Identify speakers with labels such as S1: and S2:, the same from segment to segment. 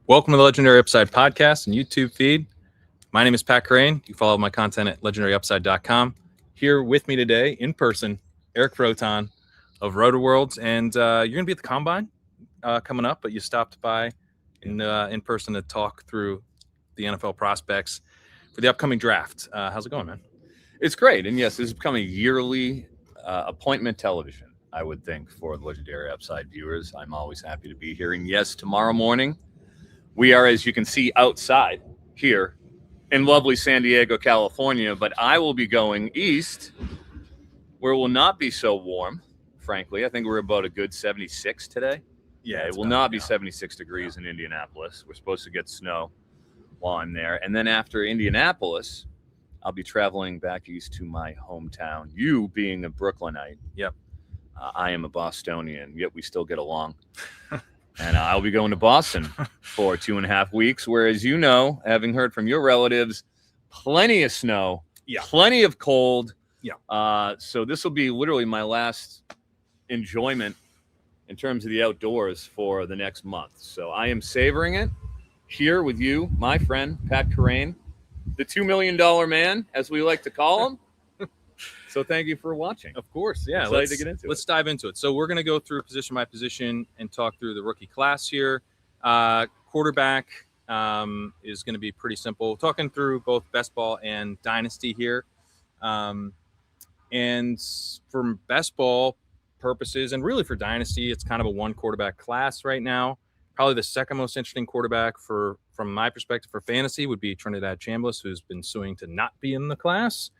S1: Welcome to the Legendary Upside podcast and YouTube feed. My name is Pat Kerrane. You can follow my content at legendaryupside.com. Here with me today, in person, Eric Froton of Roto Worlds. And you're going to be at the Combine coming up, but you stopped by in person to talk through the NFL prospects for the upcoming draft. How's it going, man?
S2: It's great. And yes, this has become a yearly appointment television, I would think, for the Legendary Upside viewers. I'm always happy to be here. And yes, tomorrow morning, we are, as you can see, outside here in lovely San Diego, California. But I will be going east, where it will not be so warm, frankly. I think we're about a good 76 today.
S1: Yeah,
S2: it will not be 76 degrees in Indianapolis. We're supposed to get snow while I'm there. And then after Indianapolis, I'll be traveling back east to my hometown. You being a Brooklynite.
S1: Yep.
S2: I am a Bostonian, yet we still get along. And I'll be going to Boston for 2.5 weeks, whereas you know, having heard from your relatives, plenty of snow, plenty of cold.
S1: Yeah.
S2: So this will be literally my last enjoyment in terms of the outdoors for the next month. So I am savoring it here with you, my friend, Pat Kerrane, the $2 million man, as we like to call him. So thank you for watching.
S1: Of course, yeah. Let's dive into it. So we're going to go through position by position and talk through the rookie class here. Quarterback is going to be pretty simple. Talking through both best ball and dynasty here. And for best ball purposes and really for dynasty, it's kind of a one quarterback class right now. Probably the second most interesting quarterback from my perspective for fantasy would be Trinidad Chambliss, who's been suing to not be in the class.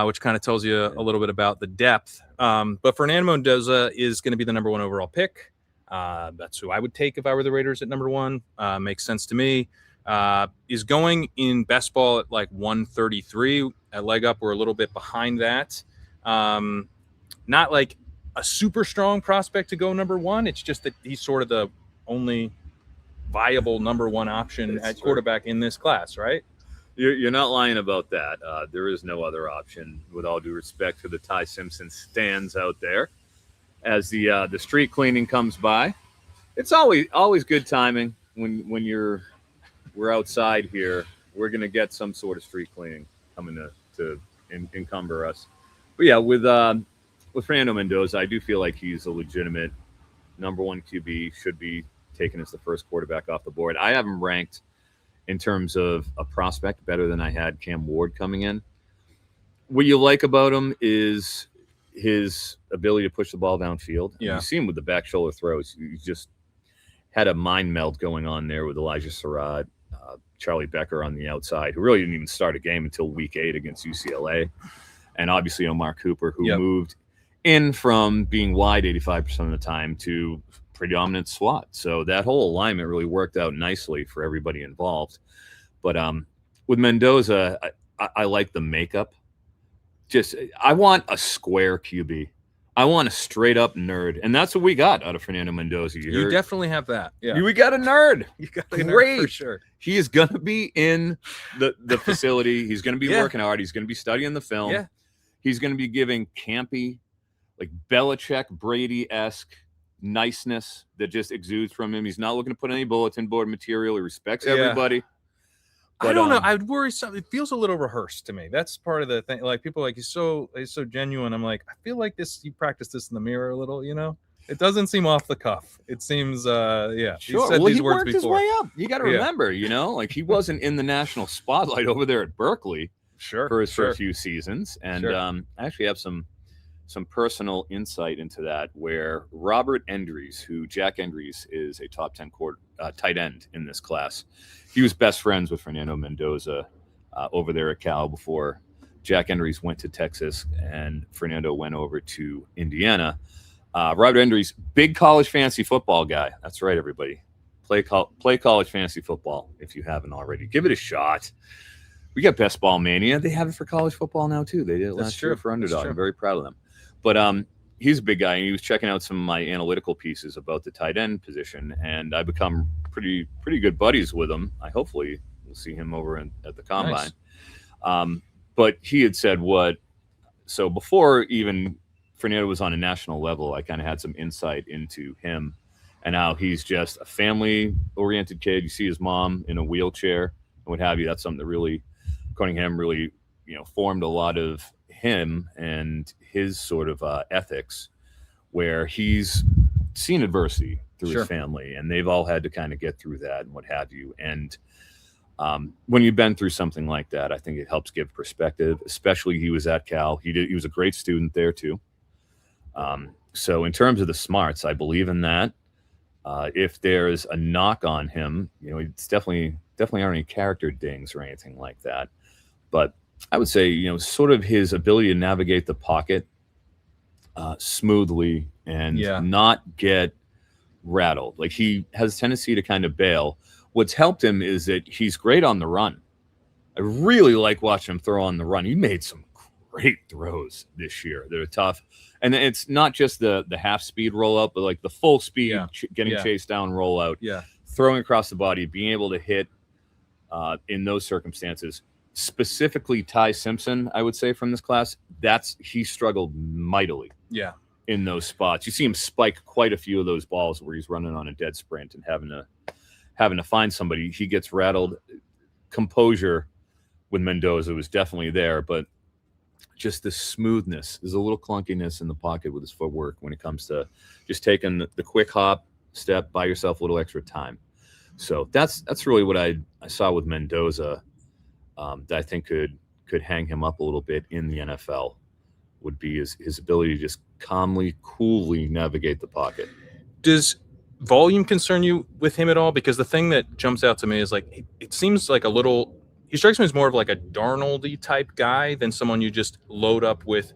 S1: Which kind of tells you a little bit about the depth. But Fernando Mendoza is going to be the number one overall pick. That's who I would take if I were the Raiders at number one. Makes sense to me. Is going in best ball at like 133. At leg up, we're a little bit behind that. Not like a super strong prospect to go number one. It's just that he's sort of the only viable number one option at quarterback in this class, right?
S2: You're not lying about that. There is no other option, with all due respect to the Ty Simpson stands out there. As the street cleaning comes by, it's always good timing when we're outside here. We're gonna get some sort of street cleaning coming to encumber us. But yeah, with Fernando Mendoza, I do feel like he's a legitimate number one QB. Should be taken as the first quarterback off the board. I have him ranked in terms of a prospect better than I had Cam Ward coming in. What you like about him is his ability to push the ball downfield.
S1: Yeah.
S2: You see him with the back shoulder throws. He just had a mind meld going on there with Elijah Sarad, Charlie Becker on the outside, who really didn't even start a game until week 8 against UCLA. And obviously Omar Cooper, who moved in from being wide 85% of the time to predominant slot. So that whole alignment really worked out nicely for everybody involved. But with Mendoza, I like the makeup. I want a square QB. I want a straight up nerd. And that's what we got out of Fernando Mendoza.
S1: You definitely have that. Yeah.
S2: We got a nerd.
S1: You got a nerd for sure.
S2: He is going to be in the facility. He's going to be working hard. He's going to be studying the film.
S1: Yeah.
S2: He's going to be giving campy, like Belichick, Brady-esque niceness that just exudes from him. He's not looking to put any bulletin board material. He respects everybody.
S1: But, I don't know. I would worry something. It feels a little rehearsed to me. That's part of the thing. Like people are like he's so genuine. I'm like, I feel like you practice this in the mirror a little, you know? It doesn't seem off the cuff. It seems
S2: Sure.
S1: He said these words
S2: worked
S1: before.
S2: his way up. You got to remember, like he wasn't in the national spotlight over there at Berkeley for his first few seasons. And I actually have some personal insight into that, where Robert Endries, who Jack Endries is a top 10 tight end in this class. He was best friends with Fernando Mendoza over there at Cal before Jack Endries went to Texas and Fernando went over to Indiana. Robert Endries, big college fantasy football guy. That's right, everybody. Play college fantasy football if you haven't already. Give it a shot. We got Best Ball Mania. They have it for college football now, too. They did it last year for Underdog. I'm very proud of them. But he's a big guy, and he was checking out some of my analytical pieces about the tight end position, and I become pretty good buddies with him. I hopefully will see him over at the Combine. Nice. But he had said so before even Fernando was on a national level, I kind of had some insight into him And now he's just a family-oriented kid. You see his mom in a wheelchair and what have you. That's something that really, according to him, really, formed a lot of him and his sort of ethics, where he's seen adversity through his family, and they've all had to kind of get through that and what have you. And when you've been through something like that, I think it helps give perspective. Especially he was at Cal. He was a great student there too. So in terms of the smarts, I believe in that. If there's a knock on him, it's definitely aren't any character dings or anything like that. But I would say, sort of his ability to navigate the pocket smoothly and not get rattled. Like, he has a tendency to kind of bail. What's helped him is that he's great on the run. I really like watching him throw on the run. He made some great throws this year. They're tough. And it's not just the half speed rollout, but like the full speed, getting chased down rollout, throwing across the body, being able to hit in those circumstances. Specifically, Ty Simpson, I would say, from this class, he struggled mightily. In those spots. You see him spike quite a few of those balls where he's running on a dead sprint and having to find somebody. He gets rattled. Composure with Mendoza was definitely there, but just the smoothness. There's a little clunkiness in the pocket with his footwork when it comes to just taking the quick hop step, buy yourself a little extra time. So that's really what I saw with Mendoza that I think could hang him up a little bit in the NFL, would be his ability to just calmly, coolly navigate the pocket.
S1: Does volume concern you with him at all? Because the thing that jumps out to me is, like, it seems like he strikes me as more of like a Darnold-y type guy than someone you just load up with,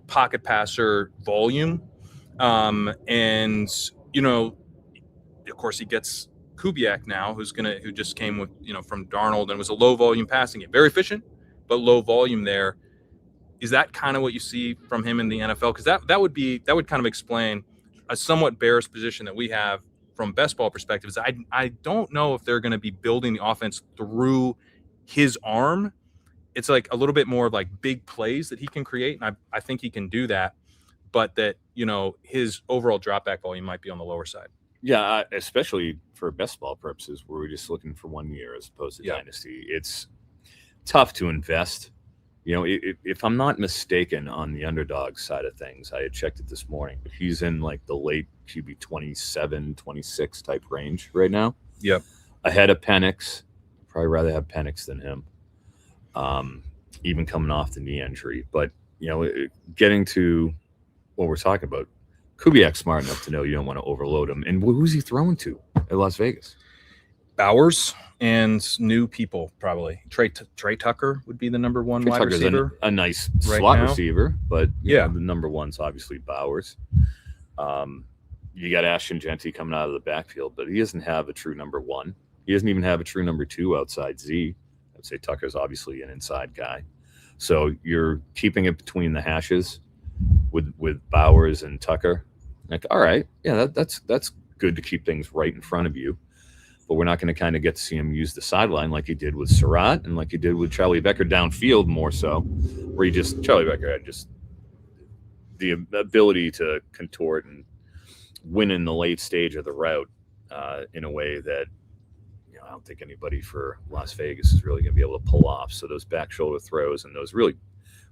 S1: pocket passer volume. And, of course he gets Kubiak now, who just came with, from Darnold and was a low volume passing game. Very efficient, but low volume there. Is that kind of what you see from him in the NFL? Because that would kind of explain a somewhat bearish position that we have from best ball perspective. Is I don't know if they're going to be building the offense through his arm. It's like a little bit more of like big plays that he can create, and I think he can do that. But that, his overall drop back volume might be on the lower side.
S2: Yeah, especially for best ball purposes, where we're just looking for 1 year as opposed to dynasty. It's tough to invest. If I'm not mistaken, on the underdog side of things, I had checked it this morning, but he's in like the late QB 27, 26 type range right now.
S1: Yep.
S2: Ahead of Penix. Probably rather have Penix than him, even coming off the knee injury. But, getting to what we're talking about, Kubiak's smart enough to know you don't want to overload him. And who's he throwing to at Las Vegas?
S1: Bowers and new people, probably. Trey Tucker would be the number one wide receiver.
S2: A nice slot receiver, but the number one's obviously Bowers. You got Ashton Genty coming out of the backfield, but he doesn't have a true number one. He doesn't even have a true number two outside Z. I'd say Tucker's obviously an inside guy. So you're keeping it between the hashes with Bowers and Tucker. Like, all right, that's good to keep things right in front of you. But we're not going to kind of get to see him use the sideline like he did with Surratt and like he did with Charlie Becker downfield more so, where Charlie Becker had just the ability to contort and win in the late stage of the route in a way that I don't think anybody for Las Vegas is really going to be able to pull off. So those back shoulder throws and those really,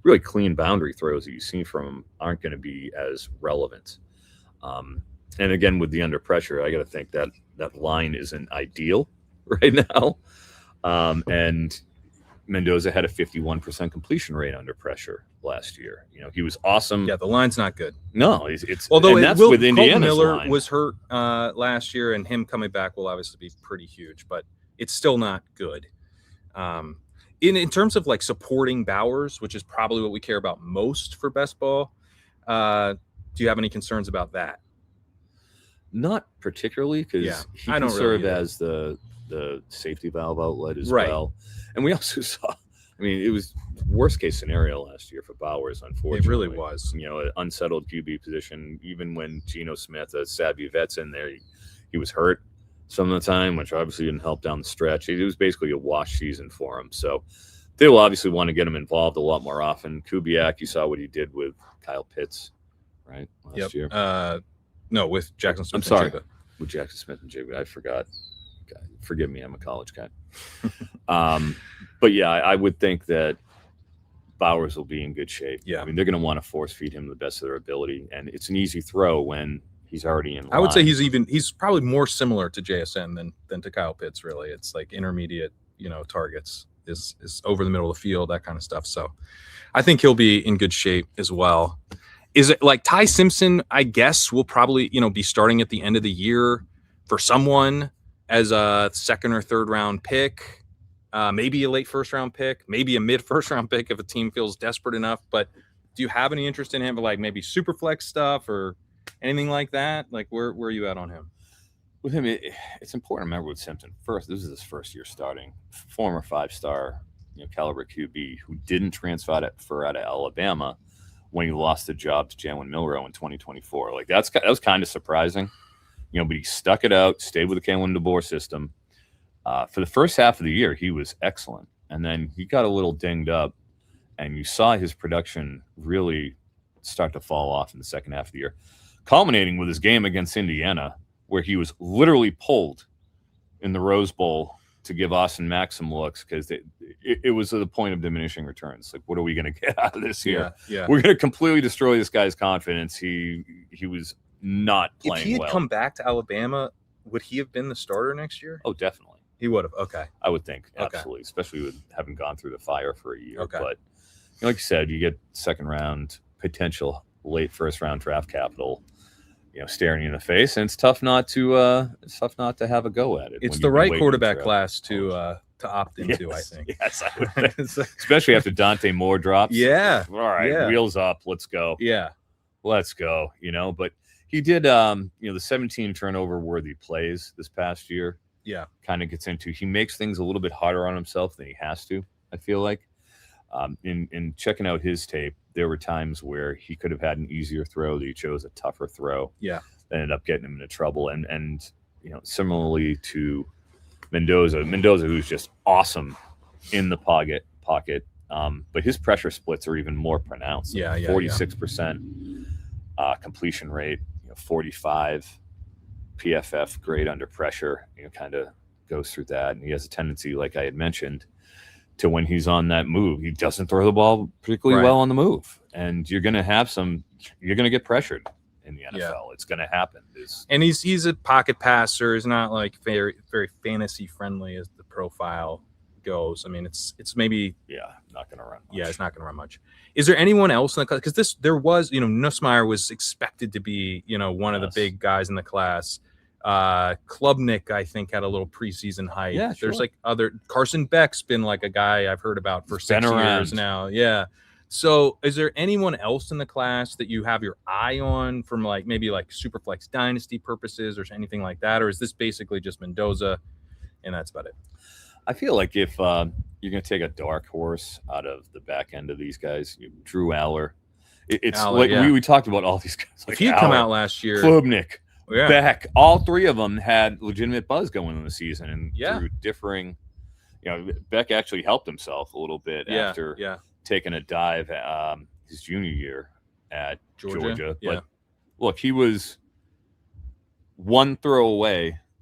S2: really clean boundary throws that you see from him aren't going to be as relevant. And again, with the under pressure, I got to think that line isn't ideal right now. And Mendoza had a 51% completion rate under pressure last year. He was awesome.
S1: Yeah, the line's not good.
S2: No, that's with Indiana's
S1: Miller
S2: line.
S1: Was hurt last year, and him coming back will obviously be pretty huge, but it's still not good. In terms of like supporting Bowers, which is probably what we care about most for best ball, do you have any concerns about that?
S2: Not particularly, because he can serve as the safety valve outlet as well. And we also saw, it was worst case scenario last year for Bowers, unfortunately.
S1: It really was.
S2: An unsettled QB position. Even when Geno Smith, a savvy vet's in there, he was hurt some of the time, which obviously didn't help down the stretch. It was basically a wash season for him. So they will obviously want to get him involved a lot more often. Kubiak, you saw what he did with Kyle Pitts, right? Last year.
S1: No, with Jackson Smith.
S2: I'm sorry. with Jackson Smith and Jigba. I forgot. God, forgive me, I'm a college guy. But yeah, I would think that Bowers will be in good shape.
S1: Yeah.
S2: I mean, they're going to want to force feed him the best of their ability, and it's an easy throw when he's already in line.
S1: I would say he's probably more similar to JSN than to Kyle Pitts, really. It's like intermediate, targets is over the middle of the field, that kind of stuff. So I think he'll be in good shape as well. Is it like Ty Simpson, I guess, will probably, be starting at the end of the year for someone as a second or third round pick, maybe a late first round pick, maybe a mid first round pick if a team feels desperate enough. But do you have any interest in him, like maybe super flex stuff or anything like that? Like where are you at on him?
S2: With him, it's important to remember with Simpson. First, this is his first year starting. Former 5-star, caliber QB who didn't transfer out of Alabama when he lost the job to Jalen Milroe in 2024. Like that was kind of surprising, but he stuck it out, stayed with the Kalen DeBoer system. For the first half of the year, he was excellent, and then he got a little dinged up, and you saw his production really start to fall off in the second half of the year, culminating with his game against Indiana, where he was literally pulled in the Rose Bowl to give Austin Mack some looks because it was at the point of diminishing returns. Like, what are we going to get out of this here?
S1: Yeah.
S2: We're going to completely destroy this guy's confidence. He was not playing well.
S1: If he had come back to Alabama, would he have been the starter next year?
S2: Oh, definitely.
S1: He would have. Okay.
S2: I would think. Absolutely. Okay. Especially with having gone through the fire for a year.
S1: Okay.
S2: But like you said, you get second round potential, late first round draft capital, staring you in the face, and it's tough not to have a go at it.
S1: It's the right quarterback class to opt into.
S2: Yes,
S1: I think.
S2: Yes, I would think. Especially after Dante Moore drops.
S1: Yeah.
S2: All right,
S1: yeah.
S2: Wheels up. Let's go.
S1: Yeah.
S2: Let's go. But he did. The 17 turnover worthy plays this past year.
S1: Yeah.
S2: Kind of gets into. He makes things a little bit harder on himself than he has to. I feel like. In checking out his tape, there were times where he could have had an easier throw that he chose a tougher throw.
S1: Yeah.
S2: That ended up getting him into trouble. And similarly to Mendoza, who's just awesome in the pocket. But his pressure splits are even more pronounced.
S1: Yeah.
S2: 46% completion rate, 45 PFF grade under pressure, kind of goes through that. And he has a tendency, like I had mentioned, to when he's on that move, he doesn't throw the ball particularly well on the move. And you're going to get pressured in the NFL.
S1: Yeah.
S2: It's going to happen.
S1: And he's a pocket passer. He's not like very, very fantasy friendly as the profile goes. I mean, it's maybe.
S2: Yeah. Not going to run much.
S1: Yeah. It's not going to run much. Is there anyone else in the class? Because there was, Nussmeier was expected to be, one of the big guys in the class. Klubnik, I think, had a little preseason hype.
S2: Yeah, sure.
S1: There's like Carson Beck's been like a guy I've heard about for 6 years now. Yeah. So is there anyone else in the class that you have your eye on from maybe Superflex Dynasty purposes or anything like that? Or is this basically just Mendoza and that's about it?
S2: I feel like if you're going to take a dark horse out of the back end of these guys, Drew Aller, we talked about all these guys.
S1: If he'd come out last year.
S2: Klubnik. Yeah. Beck, all three of them had legitimate buzz going in the season, and through differing, Beck actually helped himself a little bit after taking a dive his junior year at Georgia.
S1: Yeah.
S2: But look, he was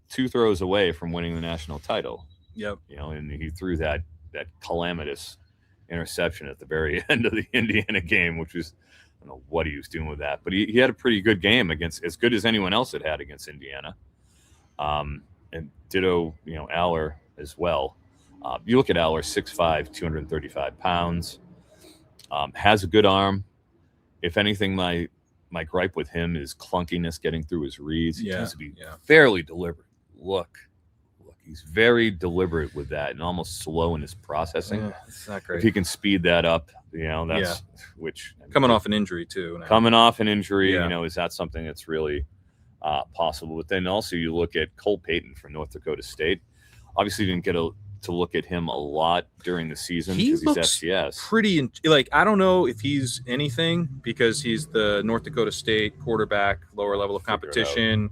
S2: two throws away from winning the national title.
S1: Yep.
S2: And he threw that calamitous interception at the very end of the Indiana game, which was. I don't know what he was doing with that, but he had a pretty good game against as good as anyone else had against Indiana. And ditto, Aller as well. You look at Aller, 6'5", 235 pounds, has a good arm. If anything, my gripe with him is clunkiness getting through his reads. He tends to be fairly deliberate. Look, he's very deliberate with that and almost slow in his processing.
S1: Yeah, it's not great.
S2: If he can speed that up, that's which
S1: coming off an injury too.
S2: Coming off an injury, is that something that's really possible? But then also you look at Cole Payton from North Dakota State. Obviously, didn't get to look at him a lot during the season because he's FCS.
S1: Pretty I don't know if he's anything because he's the North Dakota State quarterback, lower level of competition.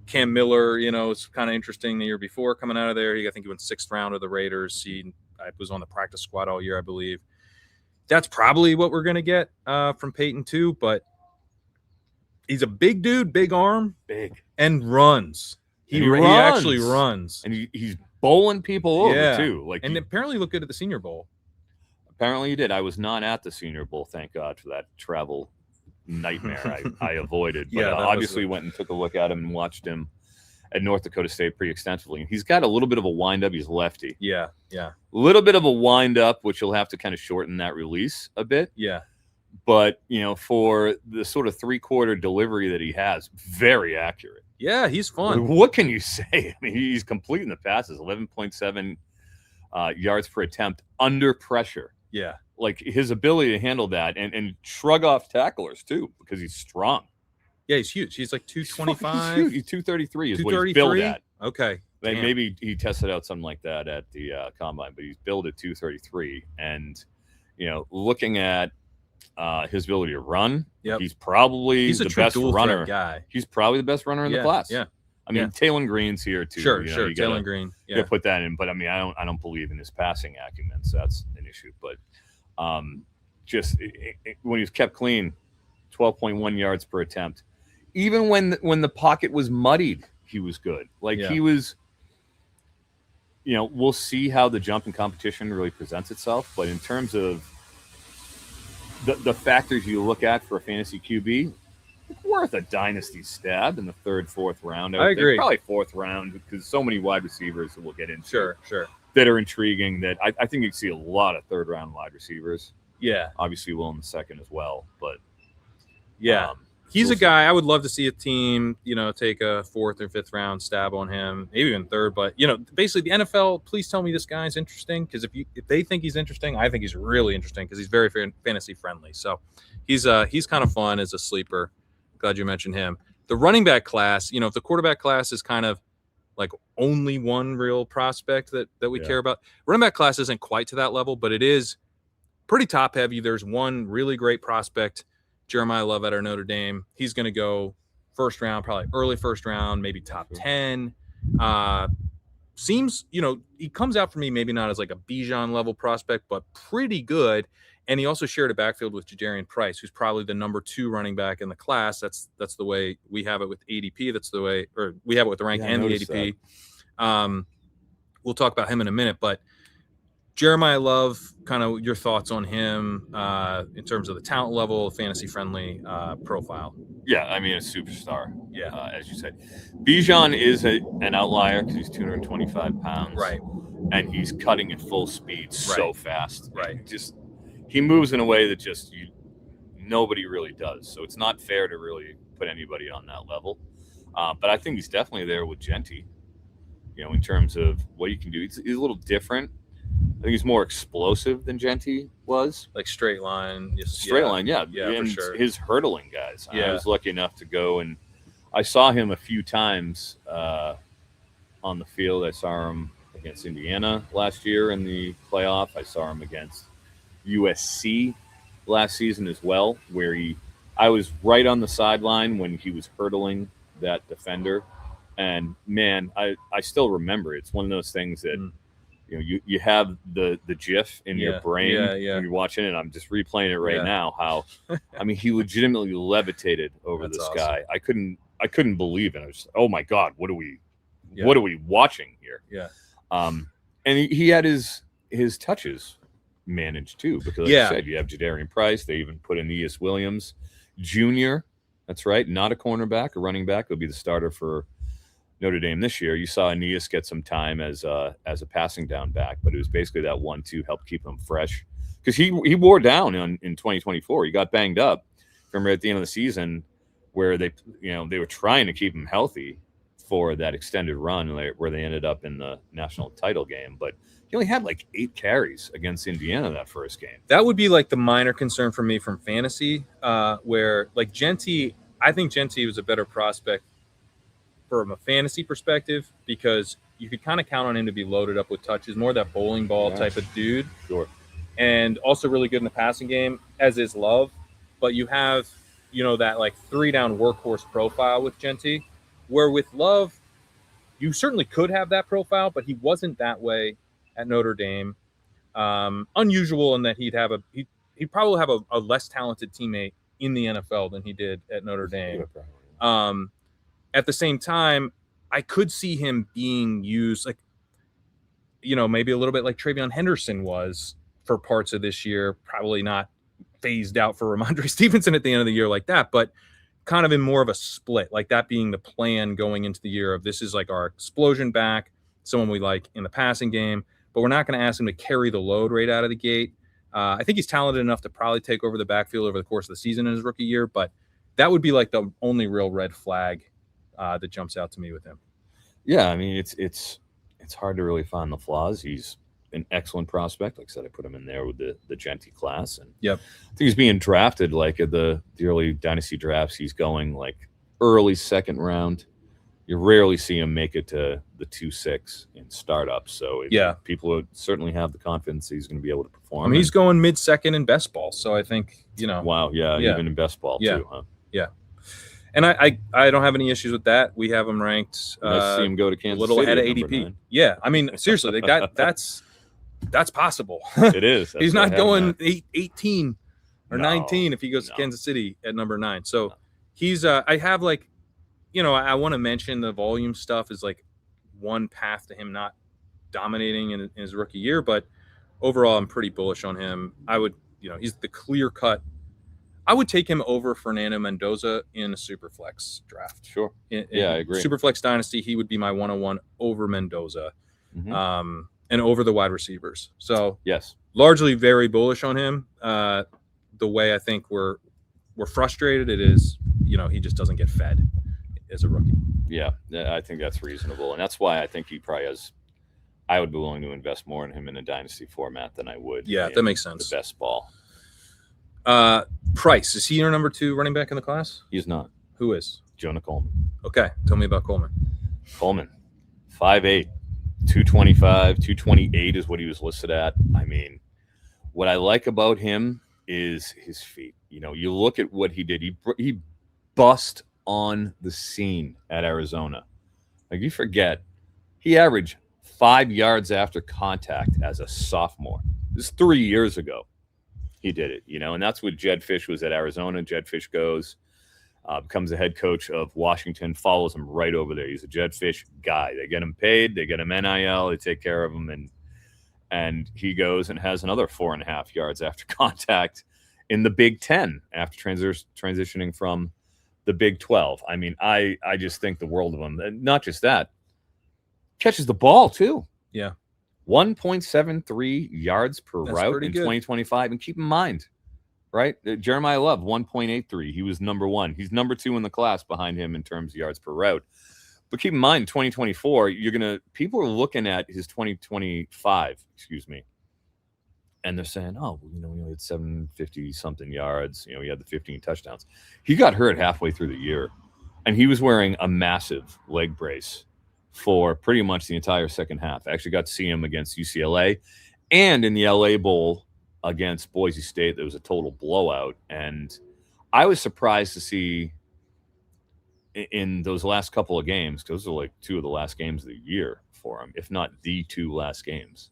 S1: Cam Miller, it's kind of interesting. The year before coming out of there, I think he went 6th round of the Raiders. I was on the practice squad all year, I believe. That's probably what we're going to get from Peyton too, but he's a big dude, big arm,
S2: big,
S1: and runs. He actually runs.
S2: And he's bowling people over, too.
S1: And apparently looked good at the Senior Bowl.
S2: Apparently he did. I was not at the Senior Bowl, thank God, for that travel nightmare I avoided. But obviously went and took a look at him and watched him at North Dakota State pretty extensively. He's got a little bit of a wind-up. He's lefty.
S1: Yeah.
S2: A little bit of a wind-up, which you'll have to kind of shorten that release a bit.
S1: Yeah.
S2: But, for the sort of three-quarter delivery that he has, very accurate.
S1: Yeah, he's fun.
S2: What can you say? I mean, he's completing the passes, 11.7 yards per attempt under pressure.
S1: Yeah.
S2: Like his ability to handle that and shrug off tacklers, too, because he's strong.
S1: Yeah, he's huge. He's like 225.
S2: He's 233 is what he's billed at.
S1: Okay.
S2: Maybe he tested out something like that at the combine, but he's billed at 233. And, looking at his ability to run, he's probably the best runner.
S1: Guy.
S2: He's probably the best runner in the class.
S1: Yeah.
S2: I mean, Taylon Green's here too.
S1: Sure. Taylon Green.
S2: Yeah, put that in. But I mean, I don't believe in his passing acumen, so that's an issue. But just when he was kept clean, 12.1 yards per attempt. Even when the pocket was muddied, he was good. He was. We'll see how the jumping competition really presents itself. But in terms of the factors you look at for a fantasy QB, it's worth a dynasty stab in the third, fourth round.
S1: I agree.
S2: Probably fourth round because so many wide receivers that we'll get into.
S1: Sure.
S2: That are intriguing. That I think you see a lot of third round wide receivers.
S1: Yeah.
S2: Obviously, will in the second as well. But
S1: he's a guy I would love to see a team, take a fourth or fifth round stab on him, maybe even third. But basically the NFL, please tell me this guy's interesting, because if they think he's interesting, I think he's really interesting because he's very fantasy friendly. So he's kind of fun as a sleeper. Glad you mentioned him. The running back class, if the quarterback class is kind of like only one real prospect that we care about, running back class isn't quite to that level, but it is pretty top heavy. There's one really great prospect, Jeremiah Love at our Notre Dame. He's going to go first round, probably early first round, maybe top 10. Seems, he comes out for me maybe not as like a Bijan level prospect, but pretty good. And he also shared a backfield with Jadarian Price, who's probably the number 2 running back in the class. That's the way we have it with ADP. That's the way, or we have it with the rank and the ADP. We'll talk about him in a minute, but Jeremiah Love, kind of your thoughts on him in terms of the talent level, fantasy-friendly profile.
S2: Yeah, I mean, a superstar, as you said. Bijan is an outlier because he's 225 pounds.
S1: Right.
S2: And he's cutting at full speed so fast.
S1: Right.
S2: He moves in a way that nobody really does. So it's not fair to really put anybody on that level. But I think he's definitely there with Genty, in terms of what he can do. He's a little different. I think he's more explosive than Genty was.
S1: Like straight line.
S2: Line, yeah.
S1: Yeah, for sure.
S2: His hurdling guys. I was lucky enough to go, and I saw him a few times on the field. I saw him against Indiana last year in the playoff. I saw him against USC last season as well, where I was right on the sideline when he was hurdling that defender. And, man, I still remember it. It's one of those things that you have the GIF in your brain when you're watching it. I'm just replaying it right now. How he legitimately levitated over this guy. I couldn't believe it. I was just, oh my God, what are we watching here?
S1: Yeah.
S2: And he had his touches managed too, because like you said, you have Jadarian Price. They even put in Eas Williams Jr. That's right, not a cornerback, a running back. He'll be the starter for Notre Dame this year. You saw Aeneas get some time as a passing down back, but it was basically that 1-2 helped keep him fresh, because he wore down in 2024. He got banged up. Remember at the end of the season where they were trying to keep him healthy for that extended run where they ended up in the national title game, but he only had like 8 carries against Indiana that first game.
S1: That would be like the minor concern for me from fantasy, where like Genty, I think Genty was a better prospect from a fantasy perspective because you could kind of count on him to be loaded up with touches, more that bowling ball type of dude.
S2: Sure.
S1: And also really good in the passing game, as is Love. But you have, that like 3-down workhorse profile with Genty, where with Love, you certainly could have that profile, but he wasn't that way at Notre Dame. Unusual in that he'd probably have a less talented teammate in the NFL than he did at Notre Dame. At the same time, I could see him being used like, maybe a little bit like Travion Henderson was for parts of this year, probably not phased out for Ramondre Stevenson at the end of the year like that, but kind of in more of a split, like that being the plan going into the year of this is like our explosion back, someone we like in the passing game, but we're not going to ask him to carry the load right out of the gate. I think he's talented enough to probably take over the backfield over the course of the season in his rookie year, but that would be like the only real red flag that jumps out to me with him.
S2: Yeah, I mean, it's hard to really find the flaws. He's an excellent prospect. Like I said, I put him in there with the Genty class, and
S1: yep,
S2: I think he's being drafted like at the early dynasty drafts. He's going like early second round. You rarely see him make it to the 2-6 in startups. So people would certainly have the confidence he's going to be able to perform.
S1: I mean, he's going mid-second in best ball, so I think
S2: Wow, even in best ball too, huh?
S1: Yeah. And I don't have any issues with that. We have him ranked.
S2: Let's see him go to Kansas
S1: a little
S2: City
S1: ahead of ADP. Yeah, I mean, seriously, like that's possible.
S2: It is.
S1: He's not going 18 or 19 if he goes to Kansas City at number 9. So he's. I have like, I want to mention the volume stuff is like one path to him not dominating in his rookie year, but overall, I'm pretty bullish on him. I would, he's the clear cut. I would take him over Fernando Mendoza in a Superflex draft.
S2: Sure. I agree.
S1: Superflex Dynasty, he would be my 101 over Mendoza, and over the wide receivers. So
S2: yes,
S1: largely very bullish on him. The way I think we're frustrated, it is, he just doesn't get fed as a rookie.
S2: Yeah, I think that's reasonable, and that's why I think he probably has. I would be willing to invest more in him in a dynasty format than I would.
S1: Yeah, that makes sense.
S2: The best ball.
S1: Price, is he your number 2 running back in the class?
S2: He's not.
S1: Who is?
S2: Jonah Coleman.
S1: Okay, tell me about Coleman.
S2: 5'8", 225, 228 is what he was listed at. I mean, what I like about him is his feet. You look at what he did. He bust on the scene at Arizona. Like, you forget, he averaged 5 yards after contact as a sophomore. This is 3 years ago. He did it, and that's what Jed Fish was at Arizona. Jed Fish goes, becomes the head coach of Washington, follows him right over there. He's a Jed Fish guy. They get him paid, they get him NIL, they take care of him, and he goes and has another 4.5 yards after contact in the Big Ten after transitioning from the Big 12. I mean, I just think the world of him. And not just that, catches the ball too.
S1: Yeah.
S2: 1.73 yards per route in 2025. And keep in mind, right, Jeremiah Love, 1.83. He was number 1. He's number 2 in the class behind him in terms of yards per route. But keep in mind, 2024, people are looking at his 2025, and they're saying, oh, we only had 750-something yards. He had the 15 touchdowns. He got hurt halfway through the year, and he was wearing a massive leg brace for pretty much the entire second half. I actually got to see him against UCLA and in the LA Bowl against Boise State. There was a total blowout. And I was surprised to see in those last couple of games, those are like 2 of the last games of the year for him, if not the 2 last games.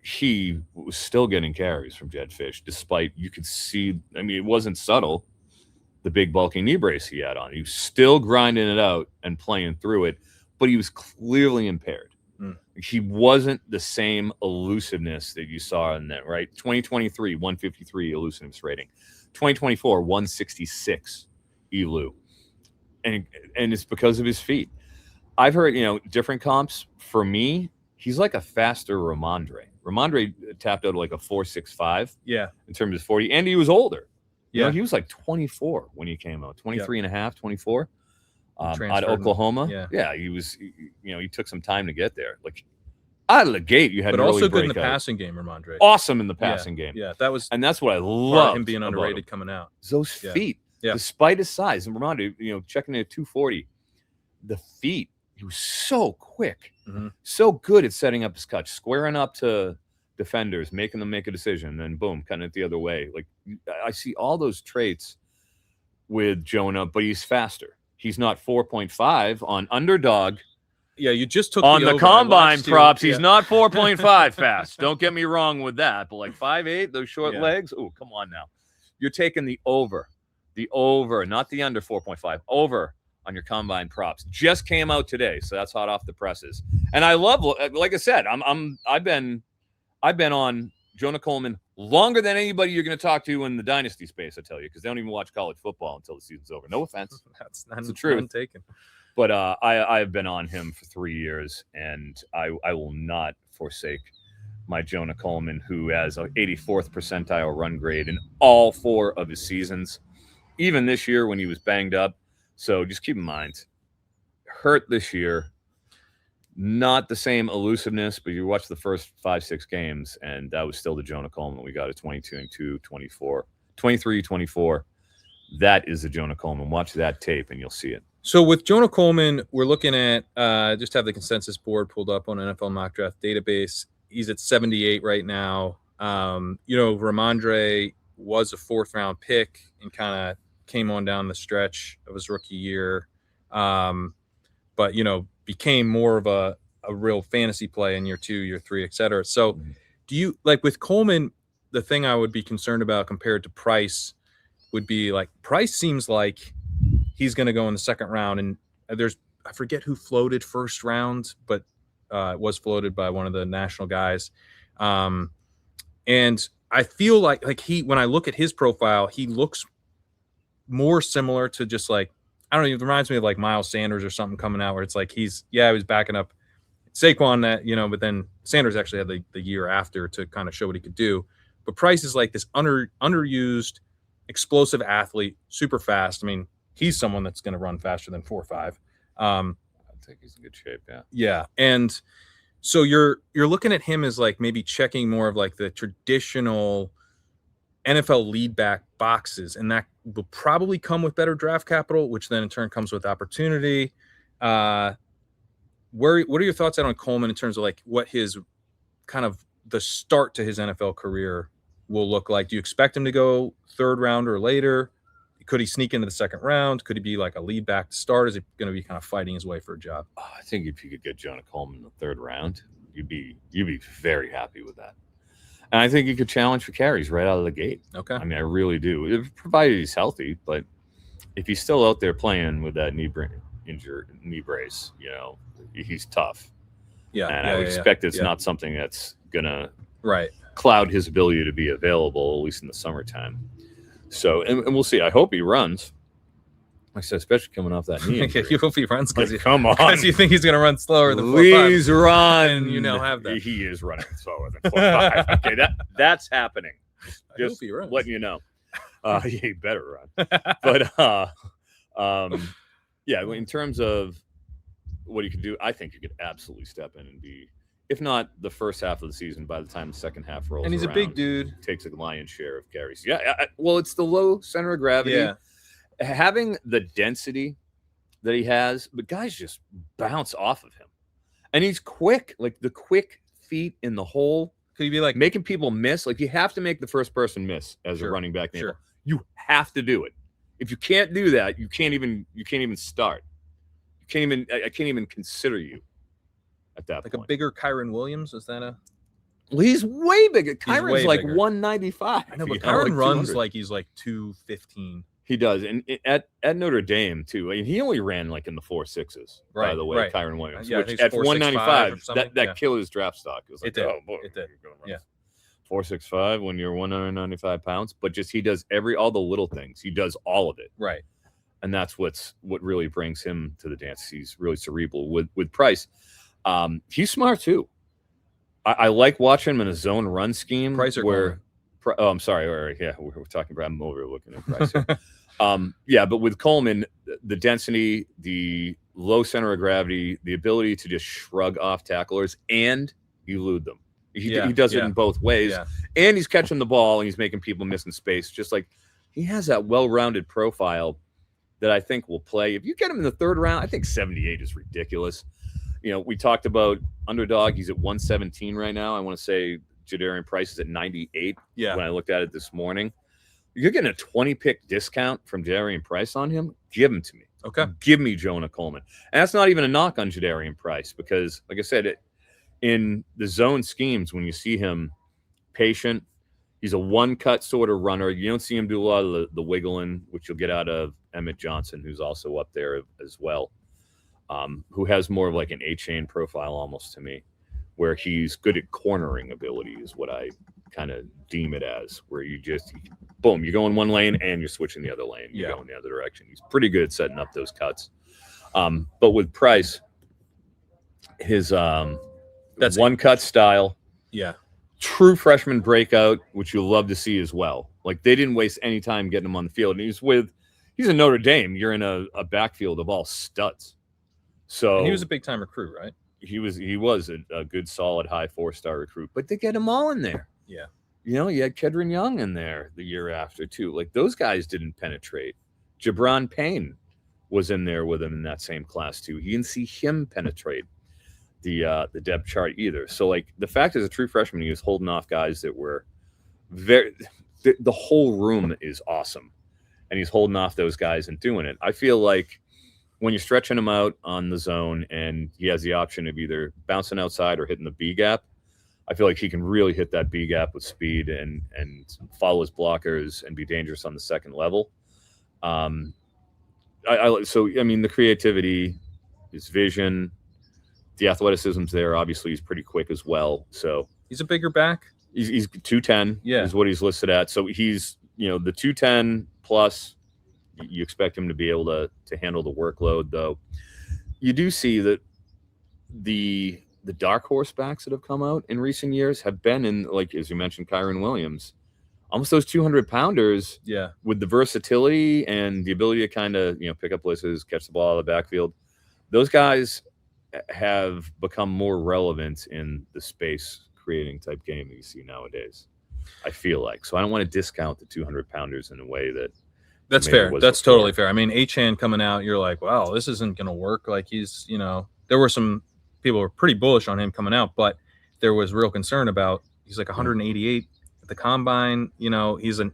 S2: He was still getting carries from Jed Fish, despite, you could see, I mean, it wasn't subtle, the big bulky knee brace he had on. He was still grinding it out and playing through it, but he was clearly impaired. He wasn't the same elusiveness that you saw in that, right? 2023, 153 elusiveness rating. 2024, 166 elu. And it's because of his feet. I've heard, different comps. For me, he's like a faster Ramondre. Ramondre tapped out like a 4.65.
S1: Yeah.
S2: In terms of 40. And he was older.
S1: Yeah.
S2: He was like 24 when he came out. 23 and a half, 24. Out of
S1: Transferred.
S2: Oklahoma. Yeah, he was, he took some time to get there. Like, out of the gate, you had
S1: but
S2: to
S1: also
S2: really
S1: good in the
S2: break out.
S1: passing game, Ramondre.
S2: Awesome in the passing game.
S1: Yeah,
S2: and that's what I love
S1: him being underrated coming out.
S2: Those feet, despite his size. And Ramondre, checking in at 240, the feet, he was so quick, so good at setting up his cut, squaring up to defenders, making them make a decision, and then boom, cutting it the other way. Like, I see all those traits with Jonah, but he's faster. He's not 4.5 on underdog.
S1: Yeah, you just took
S2: on the combine props. He's not 4.5 fast. Don't get me wrong with that. But like 5'8", those short legs. Oh, come on now. You're taking the over, not the under 4.5, over on your combine props. Just came out today, so that's hot off the presses. And I love, like I said, I've been on Jonah Coleman longer than anybody you're going to talk to in the dynasty space, I tell you, because they don't even watch college football until the season's over. No offense.
S1: That's
S2: the truth.
S1: Taken.
S2: But I've been on him for 3 years, and I will not forsake my Jonah Coleman, who has an 84th percentile run grade in all 4 of his seasons, even this year when he was banged up. So just keep in mind, hurt this year, not the same elusiveness, but you watch the first 5-6 games, and that was still the Jonah Coleman we got at 22-2, 24, 23-24. That is the Jonah Coleman. Watch that tape, and you'll see it.
S1: So with Jonah Coleman, we're looking at just have the consensus board pulled up on NFL Mock Draft Database. He's at 78 right now. Ramondre was a 4th-round pick and kind of came on down the stretch of his rookie year, but became more of a real fantasy play in year 2, year 3, et cetera. So do you, like with Coleman, the thing I would be concerned about compared to Price would be like Price seems like he's going to go in the 2nd round, and I forget who floated 1st round, but it was floated by one of the national guys. And I feel like when I look at his profile, he looks more similar to just like, I don't know, it reminds me of like Miles Sanders or something coming out where it's like he was backing up Saquon that, but then Sanders actually had the year after to kind of show what he could do. But Price is like this underused, explosive athlete, super fast. I mean, he's someone that's going to run faster than 4.5.
S2: I think he's in good shape, yeah.
S1: Yeah, and so you're looking at him as like maybe checking more of like the traditional NFL lead back boxes, and that will probably come with better draft capital, which then in turn comes with opportunity. What are your thoughts on Coleman in terms of like what his kind of the start to his NFL career will look like? Do you expect him to go 3rd round or later? Could he sneak into the 2nd round? Could he be like a lead back to start? Is he going to be kind of fighting his way for a job?
S2: I think if you could get Jonah Coleman in the 3rd round, you'd be very happy with that. And I think he could challenge for carries right out of the gate.
S1: Okay.
S2: I mean, I really do. Provided he's healthy, but if he's still out there playing with that knee brace, he's tough.
S1: Yeah.
S2: And I would expect it's not something that's going to cloud his ability to be available, at least in the summertime. So, and we'll see. I hope he runs. Like I said, especially coming off that knee injury.
S1: You hope he runs because
S2: you
S1: think he's going to run slower than 4.5.
S2: Please run.
S1: And have that.
S2: He is running slower than 4.5. Okay, that's happening.
S1: I hope he runs.
S2: Letting you know. He better run. But in terms of what he could do, I think he could absolutely step in and be, if not the first half of the season, by the time the 2nd half rolls around.
S1: And he's a big dude.
S2: Takes a lion's share of carries. Yeah. Well, it's the low center of gravity.
S1: Yeah.
S2: Having the density that he has, but guys just bounce off of him. And he's quick, like the quick feet in the hole.
S1: Could he be like
S2: making people miss? Like you have to make the first person miss as a running back. Sure. You have to do it. If you can't do that, you can't even start. I can't even consider you at that point.
S1: A bigger Kyren Williams? Is that a?
S2: Well, he's way bigger. Kyron's like bigger. 195.
S1: I know, but Kyren runs like he's like 215.
S2: He does, and at Notre Dame too. I mean, he only ran like in the 4.6s. By the way, Kyren Williams, which at 195, that killed his draft stock. It was like, oh boy, it did. 4.65 when you're 195 pounds, but just he does all the little things. He does all of it.
S1: Right.
S2: And that's what really brings him to the dance. He's really cerebral with Price. He's smart too. I like watching him in a zone run scheme.
S1: Price
S2: where, I'm sorry. Yeah, we're talking about him over looking at Price here. But with Coleman, the density, the low center of gravity, the ability to just shrug off tacklers and elude them. He does it in both ways. Yeah. And he's catching the ball and he's making people miss in space. Just like he has that well-rounded profile that I think will play. If you get him in the 3rd round, I think 78 is ridiculous. We talked about underdog. He's at 117 right now. I want to say Jadarian Price is at 98.
S1: Yeah.
S2: When I looked at it this morning, you're getting a 20-pick discount from Jadarian Price on him. Give him to me.
S1: Okay.
S2: Give me Jonah Coleman. And that's not even a knock on Jadarian Price because, like I said, in the zone schemes, when you see him patient, He's a one-cut sort of runner. You don't see him do a lot of the wiggling, which you'll get out of Emmett Johnson, who's also up there as well, who has more of like an A-chain profile almost to me, where he's good at cornering ability is what I kind of deem it as, where you just, boom, you go in one lane and you're switching the other lane. You go in the other direction. He's pretty good at setting up those cuts. But with Price, his that's one-cut style.
S1: Yeah.
S2: True freshman breakout, which you'll love to see as well. Like, they didn't waste any time getting him on the field. And he's a Notre Dame. You're in a backfield of all studs. So
S1: and he was a big-time recruit, right?
S2: He was a good, solid, high 4-star recruit. But they get them all in there.
S1: Yeah.
S2: You know, you had Kerrane Young in there the year after, too. Like, those guys didn't penetrate. Jabron Payne was in there with him in that same class, too. You didn't see him penetrate the depth chart either. So, like, the fact as a true freshman, he was holding off guys that were the whole room is awesome. And he's holding off those guys and doing it. I feel like when you're stretching him out on the zone and he has the option of either bouncing outside or hitting the B gap, I feel like he can really hit that B gap with speed and follow his blockers and be dangerous on the second level. So, I mean, the creativity, his vision, the athleticism's there. Obviously, he's pretty quick as well. So
S1: he's a bigger back.
S2: He's 210 is what he's listed at. So he's, you know, the 210 plus. You expect him to be able to handle the workload, though. You do see that the dark horse backs that have come out in recent years have been in, like, as you mentioned, Kyron Williams, almost those 200-pounders with the versatility and the ability to kind of, you know, pick up blitzes, catch the ball out of the backfield. Those guys have become more relevant in the space creating type game that you see nowadays, I feel like. So I don't want to discount the 200-pounders in a way that's
S1: fair. That's totally fair. I mean, Achane coming out, you're like, wow, this isn't going to work. Like, he's, you know, there were some people who were pretty bullish on him coming out, but there was real concern about, he's like 188 at the combine. You know, he's a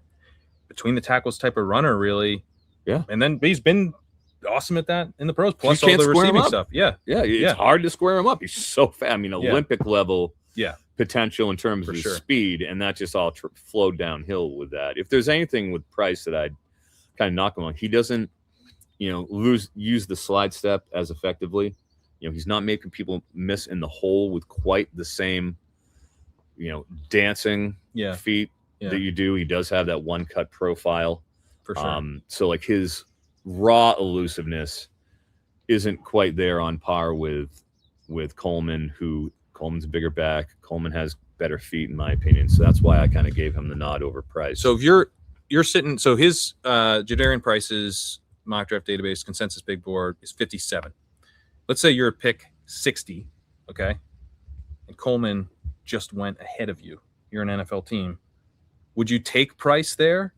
S1: between the tackles type of runner, really. Yeah. And then he's been awesome at that in the pros, plus all the receiving stuff. Yeah.
S2: It's hard to square him up. He's so fast. I mean, Olympic level potential in terms of his speed, and that just all flowed downhill with that. If there's anything with Price that I'd kind of knock him on, he doesn't, you know, use the slide step as effectively. You know, he's not making people miss in the hole with quite the same, you know, dancing feet that you do. He does have that one-cut profile.
S1: For sure.
S2: So, like, his raw elusiveness isn't quite there on par with Coleman, Coleman's a bigger back. Coleman has better feet, in my opinion. So that's why I kind of gave him the nod over Price.
S1: So if you're sitting, so his Jadarian Price's mock draft database consensus big board is 57. Let's say you're at pick 60, okay? And Coleman just went ahead of you. You're an NFL team. Would you take Price there?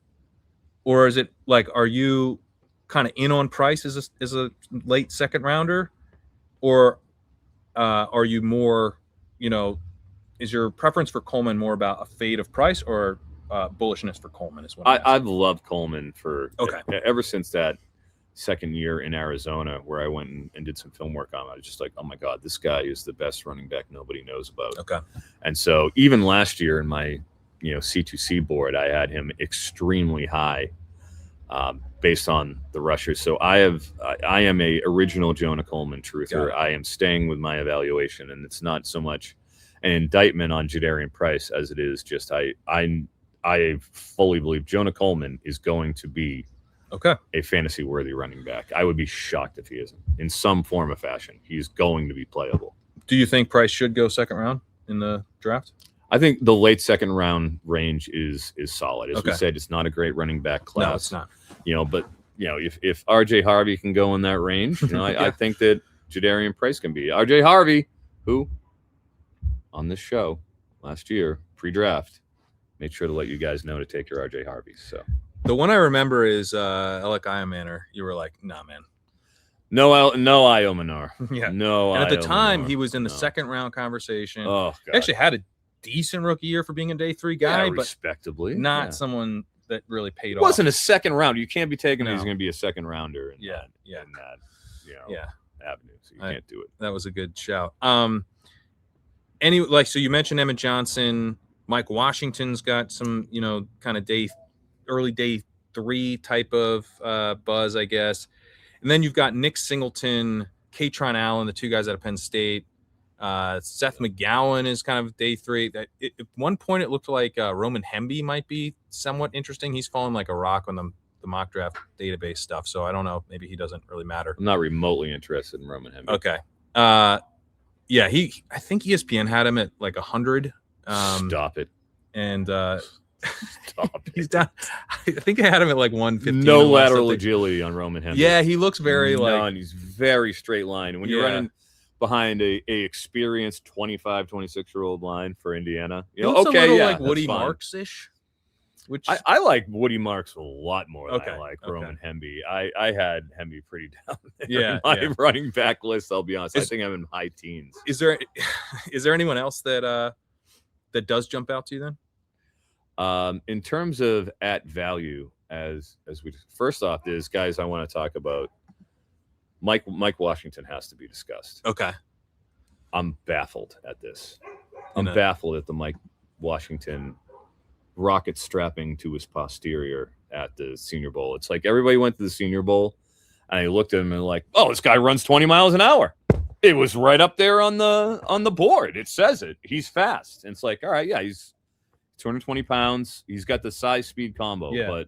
S1: Or is it like, are you kind of in on Price as a late second rounder? Or are you more, you know, is your preference for Coleman more about a fade of Price or bullishness for Coleman? Is what
S2: I've loved Coleman ever since that second year in Arizona, where I went and did some film work on him. I was just like, oh my God, this guy is the best running back nobody knows about.
S1: Okay.
S2: And so even last year in my, you know, C2C board, I had him extremely high based on the rushers. So I am a original Jonah Coleman truther. I am staying with my evaluation, and it's not so much an indictment on Jadarian Price as it is just I fully believe Jonah Coleman is going to be a fantasy worthy running back. I would be shocked if he isn't in some form or fashion. He's going to be playable.
S1: Do you think Price should go second round in the draft?
S2: I think the late second round range is solid. As we said, it's not a great running back class.
S1: No, it's not.
S2: You know, but you know, if RJ Harvey can go in that range, you know, I think that Jadarian Price can be. RJ Harvey, who on this show last year, pre-draft, made sure to let you guys know to take your RJ Harvey. So
S1: the one I remember is Alec Iamaner. You were like, nah, man.
S2: No Iomanar. No.
S1: And at the time, he was in the second round conversation.
S2: Oh, God.
S1: He actually had a decent rookie year for being a day 3 guy, but
S2: respectably,
S1: not someone that really paid off.
S2: It wasn't a second round. You can't be taking he's going to be a second rounder. In that, avenue. So you can't do it.
S1: That was a good shout. So you mentioned Emmett Johnson, Mike Washington's got some, kind of early day 3 type of buzz, I guess. And then you've got Nick Singleton, Katron Allen, the 2 guys out of Penn State. Seth McGowan is kind of day 3. At one point, it looked like Roman Hemby might be somewhat interesting. He's fallen like a rock on the mock draft database stuff, so I don't know. Maybe he doesn't really matter.
S2: I'm not remotely interested in Roman Hemby.
S1: Okay. I think ESPN had him at like 100.
S2: Stop it.
S1: And
S2: Stop it.
S1: He's down. I think I had him at like 115.
S2: No lateral agility on Roman Hemby.
S1: Yeah, he looks very
S2: None. He's very straight line. When you're running behind a experienced 25, 26-year-old line for Indiana,
S1: like Woody Marks-ish. Which
S2: I like Woody Marks a lot more than I like Roman Hemby. I had Hemby pretty down there in my running back list, I'll be honest. I think I'm in high teens.
S1: Is there anyone else that does jump out to you then?
S2: In terms of at value, as we first off, there's guys I want to talk about. Mike Washington has to be discussed.
S1: Okay.
S2: I'm baffled at this. I'm baffled at the Mike Washington rocket strapping to his posterior at the Senior Bowl. It's like everybody went to the Senior Bowl and I looked at him and like, oh, this guy runs 20 miles an hour. It was right up there on the board. It says it. He's fast. And it's like, all right, yeah, he's 220 pounds. He's got the size speed combo. But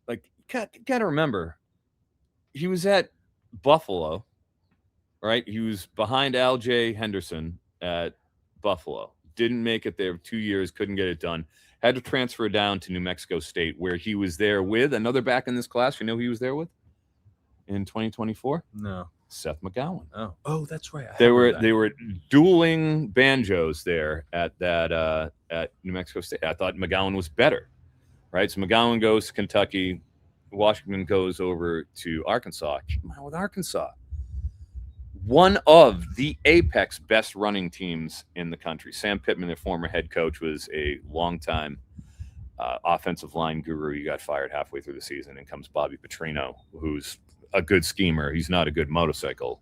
S2: like, got to remember, he was at Buffalo, right? He was behind Al J. Henderson at Buffalo. Didn't make it there 2 years, couldn't get it done. Had to transfer down to New Mexico State, where he was there with another back in this class. You know who he was there with in 2024?
S1: No.
S2: Seth McGowan.
S1: Oh, that's right.
S2: They were dueling banjos there at New Mexico State. I thought McGowan was better, right? So McGowan goes to Kentucky, Washington goes over to Arkansas. Keep in mind with Arkansas, one of the apex best running teams in the country. Sam Pittman, their former head coach, was a longtime offensive line guru. He got fired halfway through the season, and comes Bobby Petrino, who's a good schemer. He's not a good motorcycle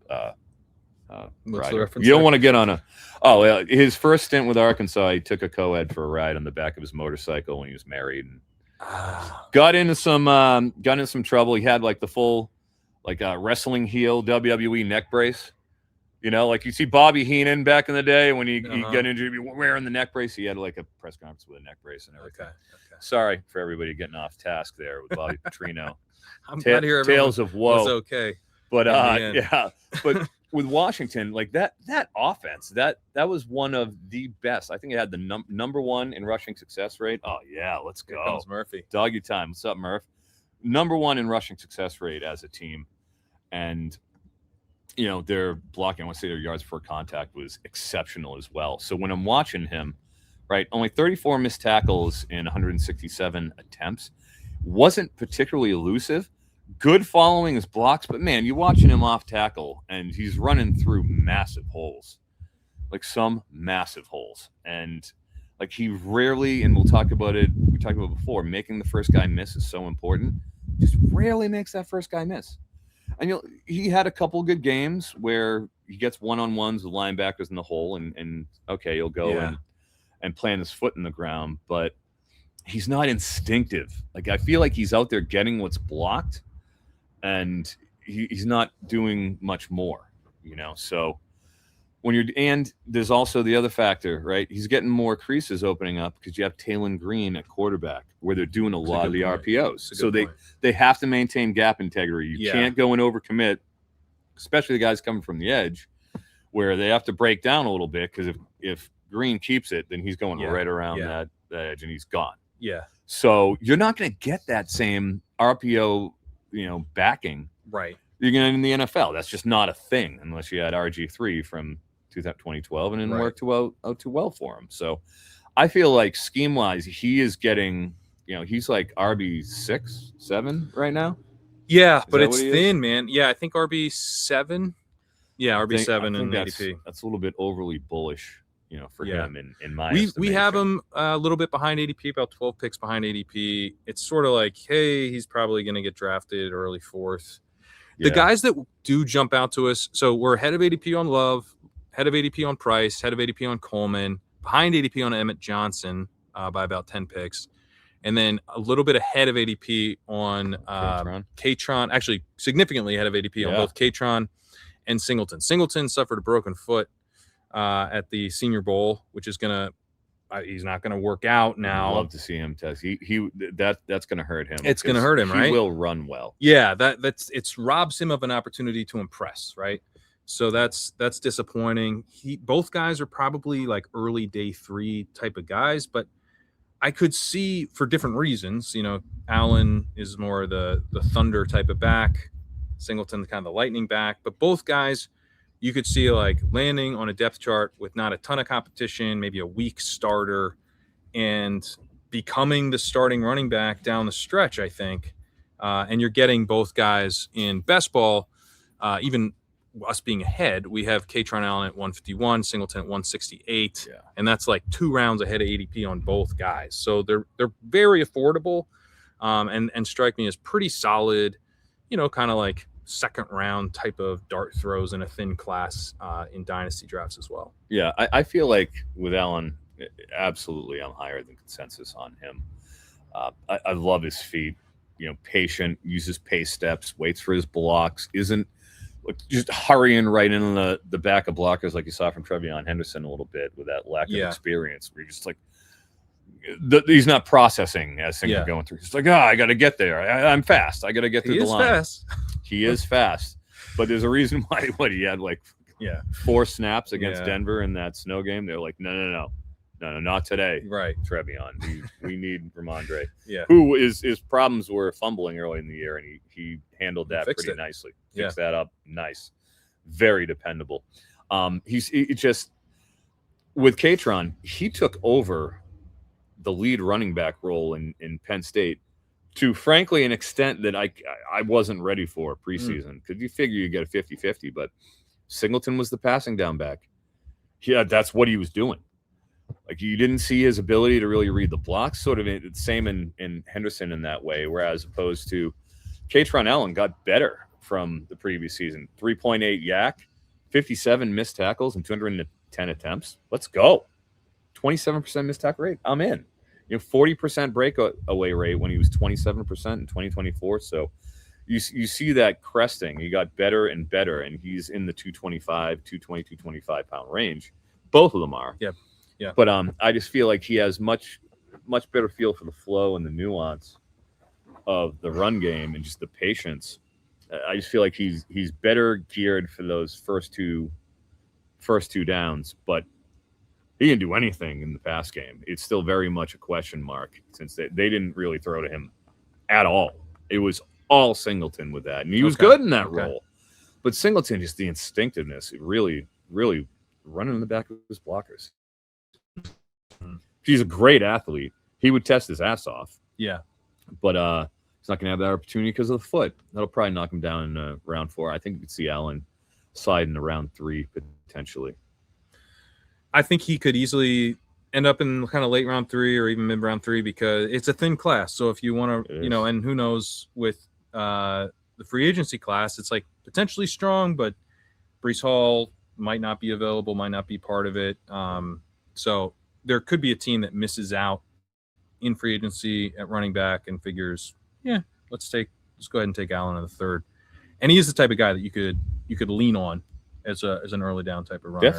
S2: rider. You don't want to get on his first stint with Arkansas, he took a co-ed for a ride on the back of his motorcycle when he was married, and got into some trouble. He had like the full wrestling heel WWE neck brace. Like you see Bobby Heenan back in the day when he got injured, wearing the neck brace. He had like a press conference with a neck brace and everything. Okay. Sorry for everybody getting off task there with Bobby Petrino.
S1: I'm glad to hear
S2: tales of woe.
S1: Was okay.
S2: But but with Washington, like that offense, that was one of the best. I think it had the number 1 in rushing success rate. Oh yeah, let's go.
S1: Here comes Murphy.
S2: Doggy time. What's up, Murph? Number 1 in rushing success rate as a team. And their blocking, I want to say their yards before contact was exceptional as well. So when I'm watching him, right, only 34 missed tackles in 167 attempts, wasn't particularly elusive. Good following his blocks, but man, you're watching him off tackle and he's running through massive holes, like some massive holes. And like he rarely, and we'll talk about it, we talked about it before, making the first guy miss is so important. Just rarely makes that first guy miss. And he had a couple good games where he gets one-on-ones with linebackers in the hole, and okay, he'll go and plant his foot in the ground, but he's not instinctive. Like I feel like he's out there getting what's blocked, and he's not doing much more, So and there's also the other factor, right? He's getting more creases opening up because you have Taylon Green at quarterback, where they're doing a lot of the RPOs. So they have to maintain gap integrity. You can't go and overcommit, especially the guys coming from the edge, where they have to break down a little bit, because if Green keeps it, then he's going right around that edge and he's gone. Yeah. So you're not going to get that same RPO, backing. Right. You're going to in the NFL. That's just not a thing unless you had RG3 from 2012 and it didn't work too well for him. So I feel like scheme wise, he is getting, he's like RB6, 7 right now. Yeah, but it's thin, man. Yeah, I think RB7. Yeah, RB7 and ADP. That's a little bit overly bullish, for him in my estimation. We have him a little bit behind ADP, about 12 picks behind ADP. It's sort of like, hey, he's probably going to get drafted early 4th. The guys that do jump out to us, so we're ahead of ADP on Love, head of ADP on Price, head of ADP on Coleman,
S1: behind ADP on Emmett Johnson by about 10 picks. And then a little bit ahead of ADP on Kerrane, actually significantly ahead of ADP on both Kerrane and Singleton. Singleton suffered a broken foot at the Senior Bowl, which is he's not gonna work out now.
S2: I'd love to see him test. That's gonna hurt him.
S1: It's gonna hurt him, right?
S2: He will run well.
S1: Yeah, it's robs him of an opportunity to impress, right? So that's disappointing. Both guys are probably like early day 3 type of guys, but I could see for different reasons. Allen is more the thunder type of back, Singleton kind of the lightning back, but both guys you could see like landing on a depth chart with not a ton of competition, maybe a weak starter, and becoming the starting running back down the stretch, I think. And you're getting both guys in best ball, even us being ahead. We have Kerrane Allen at 151, Singleton at 168, and that's like 2 rounds ahead of ADP on both guys. So they're very affordable, and strike me as pretty solid, kind of like second round type of dart throws in a thin class in dynasty drafts as well.
S2: Yeah, I feel like with Allen, absolutely I'm higher than consensus on him. I love his feet, patient, uses pace steps, waits for his blocks, isn't just hurrying right in the back of blockers like you saw from Trevion Henderson a little bit with that lack of experience, where you're just like, he's not processing as things are going through. He's like, I got to get there. I'm fast. I got to get through the line.
S1: Fast.
S2: He is fast. But there's a reason why he had like 4 snaps against Denver in that snow game. They're like, no, not today.
S1: Right.
S2: Trevion. We need Ramondre. Who his problems were fumbling early in the year, and he handled that pretty nicely. Fixed that up. Nice. Very dependable. He just with Kerrane, he took over the lead running back role in Penn State to, frankly, an extent that I wasn't ready for preseason. Because you figure you get a 50-50, but Singleton was the passing down back. Yeah, that's what he was doing. Like, you didn't see his ability to really read the blocks, sort of the same in Henderson in that way, whereas opposed to Kerrane Allen got better from the previous season. 3.8 yak, 57 missed tackles, and 210 attempts. Let's go. 27% missed tackle rate. I'm in. 40% breakaway rate when he was 27% in 2024. So you see that cresting. He got better and better, and he's in the 225 pound range. Both of them are.
S1: Yeah.
S2: But I just feel like he has much better feel for the flow and the nuance of the run game and just the patience. I just feel like he's better geared for those first two downs, but he didn't do anything in the pass game. It's still very much a question mark since they didn't really throw to him at all. It was all Singleton with that, and he was good in that role. But Singleton, just the instinctiveness, it really, really running in the back of his blockers. He's a great athlete. He would test his ass off.
S1: Yeah.
S2: But he's not going to have that opportunity because of the foot. That'll probably knock him down in round 4. I think you could see Allen slide into round 3 potentially.
S1: I think he could easily end up in kind of late round 3 or even mid round 3 because it's a thin class. So if you want to, and who knows with the free agency class, it's like potentially strong, but Breece Hall might not be available, might not be part of it. So there could be a team that misses out in free agency at running back and figures, let's go ahead and take Allen in the 3rd. And he is the type of guy that you could lean on as an early down type of runner.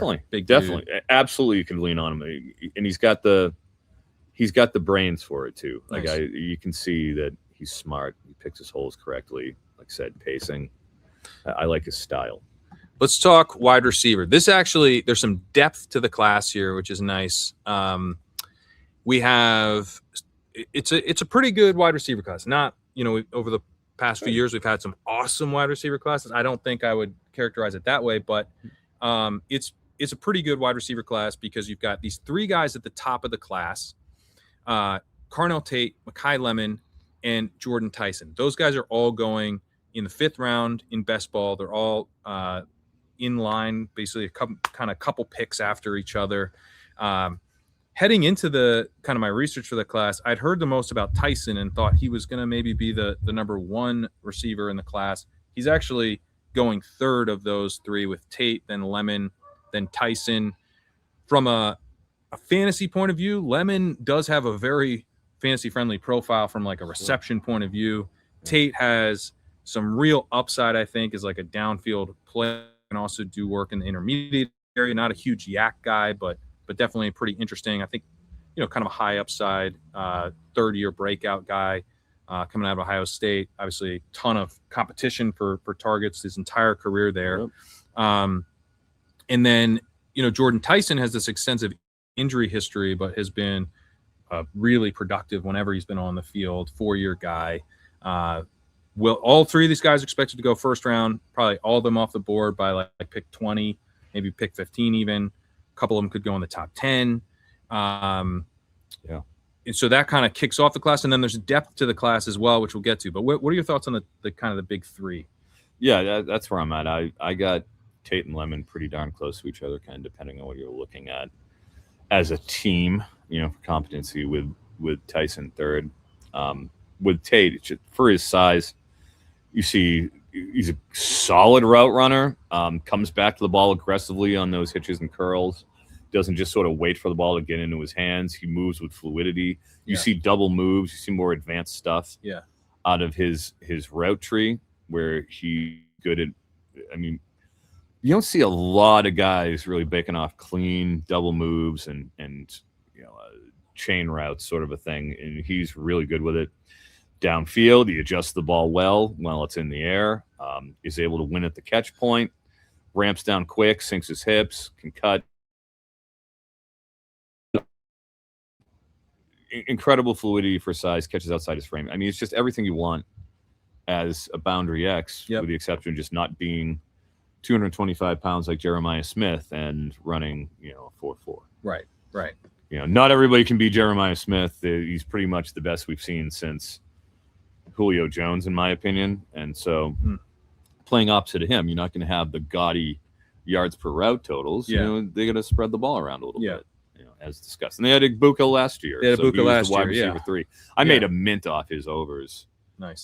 S2: Definitely. Absolutely, you can lean on him, and he's got the brains for it too. Like you can see that he's smart. He picks his holes correctly. Like I said, pacing. I like his style.
S1: Let's talk wide receiver. There's some depth to the class here, which is nice. We have it's a pretty good wide receiver class. Not over the past few years we've had some awesome wide receiver classes. I don't think I would characterize it that way, but it's a pretty good wide receiver class because you've got these 3 guys at the top of the class: Carnell Tate, Mekhi Lemon, and Jordan Tyson. Those guys are all going in the 5th round in best ball. They're all in line, basically a couple picks after each other. Heading into the kind of my research for the class, I'd heard the most about Tyson and thought he was going to maybe be the number 1 receiver in the class. He's actually going 3rd of those 3 with Tate, then Lemon, then Tyson. From a a fantasy point of view, Lemon does have a very fantasy-friendly profile from like a reception point of view. Tate has some real upside, I think, is like a downfield play. Can also do work in the intermediate area. Not a huge yak guy, but definitely pretty interesting. I think, kind of a high upside, third-year breakout guy coming out of Ohio State. Obviously, a ton of competition for targets his entire career there. And then, Jordan Tyson has this extensive injury history, but has been really productive whenever he's been on the field. 4-year guy. Will all three of these guys are expected to go first round? Probably all of them off the board by like pick 20, maybe pick 15 even. A couple of them could go in the top 10. And so that kind of kicks off the class, and then there's depth to the class as well, which we'll get to. But what are your thoughts on the kind of the big three?
S2: Yeah, that's where I'm at. I got Tate and Lemon pretty darn close to each other, kind of depending on what you're looking at as a team. For competency with Tyson third. With Tate, just for his size, you see he's a solid route runner. Comes back to the ball aggressively on those hitches and curls. Doesn't just sort of wait for the ball to get into his hands. He moves with fluidity. You see double moves. You see more advanced stuff out of his route tree where he's good at. I mean, you don't see a lot of guys really baking off clean double moves and chain routes sort of a thing, and he's really good with it. Downfield, he adjusts the ball well while it's in the air. Is able to win at the catch point. Ramps down quick, sinks his hips, can cut. Incredible fluidity for size, catches outside his frame. I mean, it's just everything you want as a boundary X, with the exception of just not being 225 pounds like Jeremiah Smith and running, a 4.4.
S1: Right.
S2: Not everybody can be Jeremiah Smith. He's pretty much the best we've seen since Julio Jones, in my opinion. And so playing opposite of him, you're not going to have the gaudy yards per route totals. They're going to spread the ball around a little bit. As discussed. And they had Igbuka last year.
S1: They had Igbuka last
S2: wide
S1: year,
S2: receiver 3. I made a mint off his overs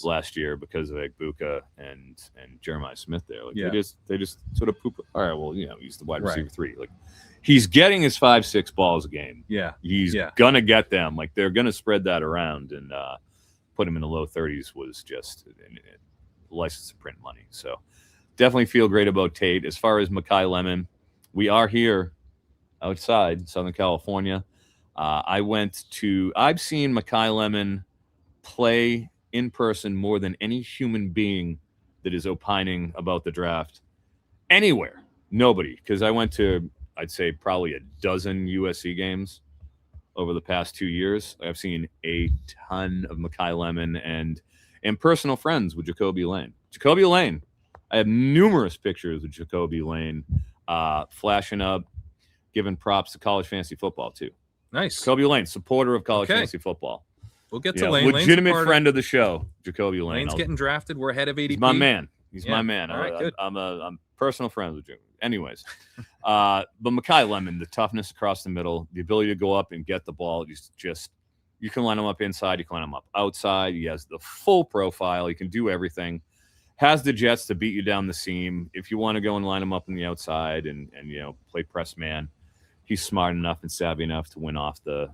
S1: last
S2: year because of Igbuka and Jeremiah Smith there. Like they just sort of poop. All right, well, he's the wide receiver 3. Like he's getting his 5-6 balls a game. He's gonna get them. Like they're gonna spread that around, and put him in the low 30s was just a license to print money. So definitely feel great about Tate. As far as Makai Lemon, we are here outside Southern California. I've seen Makai Lemon play in person more than any human being that is opining about the draft anywhere. Nobody, because I went to, I'd say, probably a dozen USC games over the past 2 years. I've seen a ton of Makai Lemon and personal friends with Jacoby Lane. Jacoby Lane, I have numerous pictures of Jacoby Lane flashing up, giving props to college fantasy football too.
S1: Nice.
S2: Jacoby Lane, supporter of college fantasy football.
S1: We'll get to Lane.
S2: Legitimate friend of the show, Jacoby Lane.
S1: Lane's getting drafted. We're ahead of ADP.
S2: He's my man. He's my man.
S1: All right, good.
S2: I'm personal friends with Jim. Anyways, but Makai Lemon, the toughness across the middle, the ability to go up and get the ball, you can line him up inside, you can line him up outside. He has the full profile. He can do everything. Has the jets to beat you down the seam. If you want to go and line him up on the outside and play press man, he's smart enough and savvy enough to win off the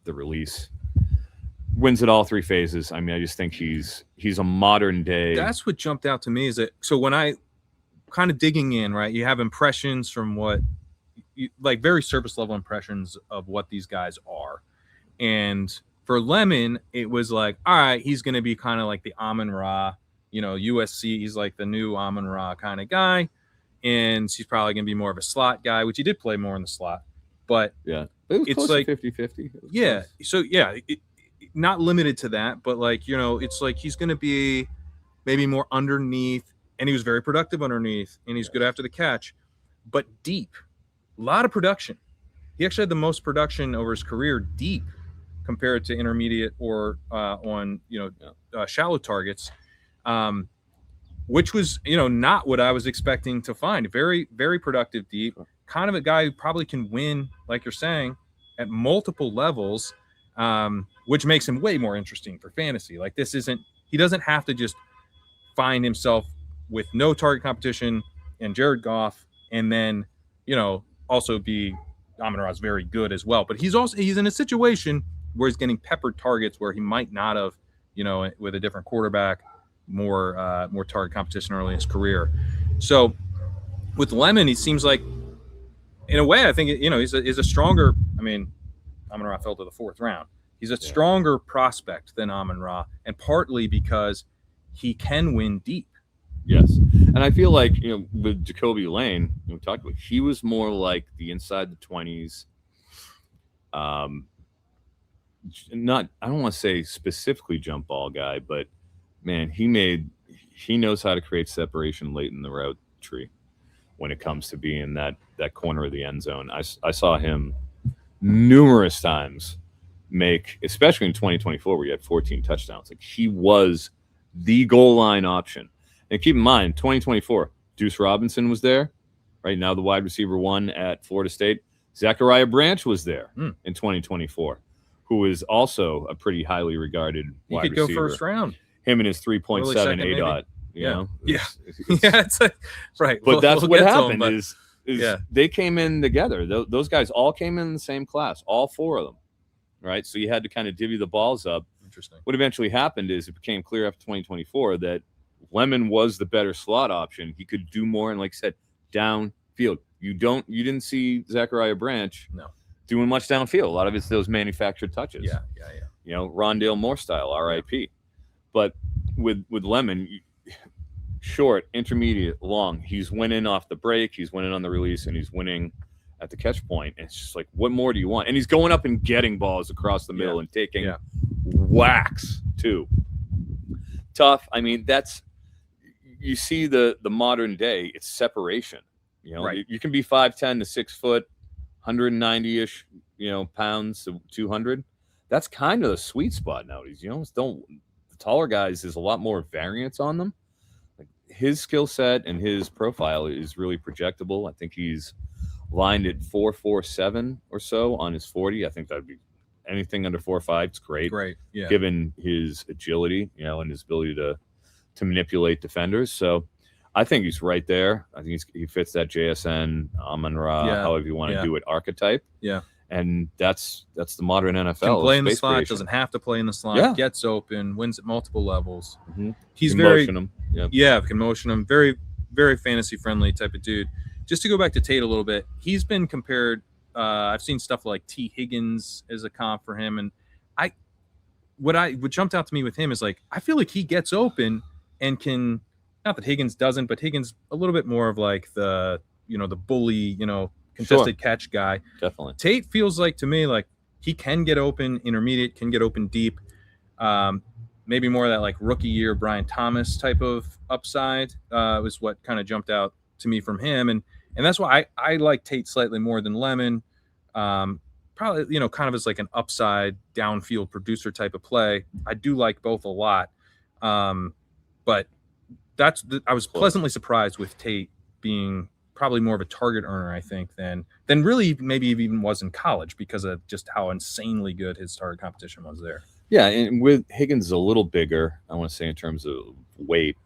S2: release. Wins at all 3 phases. I mean, I just think he's a modern day.
S1: That's what jumped out to me is that, so when I kind of digging in, right, you have impressions from like very surface level impressions of what these guys are. And for Lemon, it was like, all right, he's going to be kind of like the Amon-Ra, USC. He's like the new Amon-Ra kind of guy. And he's probably going to be more of a slot guy, which he did play more in the slot. But
S2: it's like 50-50.
S1: So, not limited to that, but it's like he's going to be maybe more underneath. And he was very productive underneath, and he's good after the catch. But deep, a lot of production. He actually had the most production over his career deep compared to intermediate or on shallow targets. Which was, not what I was expecting to find. Very, very productive deep, kind of a guy who probably can win, like you're saying, at multiple levels, which makes him way more interesting for fantasy. Like he doesn't have to just find himself with no target competition and Jared Goff and then also be Amon-Ra's very good as well. But he's in a situation where he's getting peppered targets where he might not have, with a different quarterback, more target competition early in his career. So with Lemon, he seems like, in a way, I think he's a stronger. I mean, Amon-Ra fell to the 4th round. He's a stronger prospect than Amon-Ra, and partly because he can win deep.
S2: Yes, and I feel like with Jacoby Lane, we talked about, he was more like the inside the 20s. I don't want to say specifically jump ball guy, but man, he knows how to create separation late in the route tree when it comes to being that corner of the end zone. I saw him numerous times make, especially in 2024 where he had 14 touchdowns. Like, he was the goal line option. And keep in mind, 2024, Deuce Robinson was there. Right now, the wide receiver 1 at Florida State. Zachariah Branch was there in 2024, who is also a pretty highly regarded wide receiver.
S1: He could go first round.
S2: Him and his 3.7 ADOT.
S1: It's right.
S2: But that's what happened is they came in together. Those guys all came in the same class, all 4 of them. Right. So you had to kind of divvy the balls up.
S1: Interesting. What
S2: eventually happened is it became clear after 2024 that Lemon was the better slot option. He could do more. And like I said, downfield. You didn't see Zachariah Branch doing much downfield. A lot of it's those manufactured touches.
S1: Yeah.
S2: Rondale Moore style, RIP. But with Lemon, short, intermediate, long, he's winning off the break, he's winning on the release, and he's winning at the catch point. And it's just like, what more do you want? And he's going up and getting balls across the middle and taking whacks too. Tough. I mean, you see the modern day, it's separation. You can be 5'10" to 6 foot, 190-ish, pounds to 200. That's kind of the sweet spot nowadays. The taller guys, there's a lot more variance on them. Like, his skill set and his profile is really projectable. I think he's lined at 4.47 or so on his 40. I think that'd be anything under 4.5. It's great.
S1: Yeah.
S2: Given his agility, and his ability to manipulate defenders. So I think he's right there. I think he fits that JSN, Amon-Ra, however you want to do it, archetype.
S1: Yeah.
S2: And that's the modern NFL.
S1: Can play in the slot, creation. Doesn't have to play in the slot, gets open, wins at multiple levels.
S2: Mm-hmm.
S1: He's very motion him. Can motion him. Very, very fantasy friendly type of dude. Just to go back to Tate a little bit, he's been compared. I've seen stuff like T. Higgins as a comp for him, and what jumped out to me with him is, like, I feel like he gets open and can. Not that Higgins doesn't, but Higgins a little bit more of like the bully, contested catch guy.
S2: Definitely.
S1: Tate feels like, to me, like he can get open intermediate, can get open deep. Maybe more of that like rookie year Brian Thomas type of upside was what kind of jumped out to me from him. And that's why I like Tate slightly more than Lemon. Probably, kind of as like an upside downfield producer type of play. I do like both a lot. But I was pleasantly surprised with Tate being probably more of a target earner, I think, than really maybe even was in college, because of just how insanely good his target competition was there.
S2: Yeah, and with Higgins is a little bigger, I want to say, in terms of weight.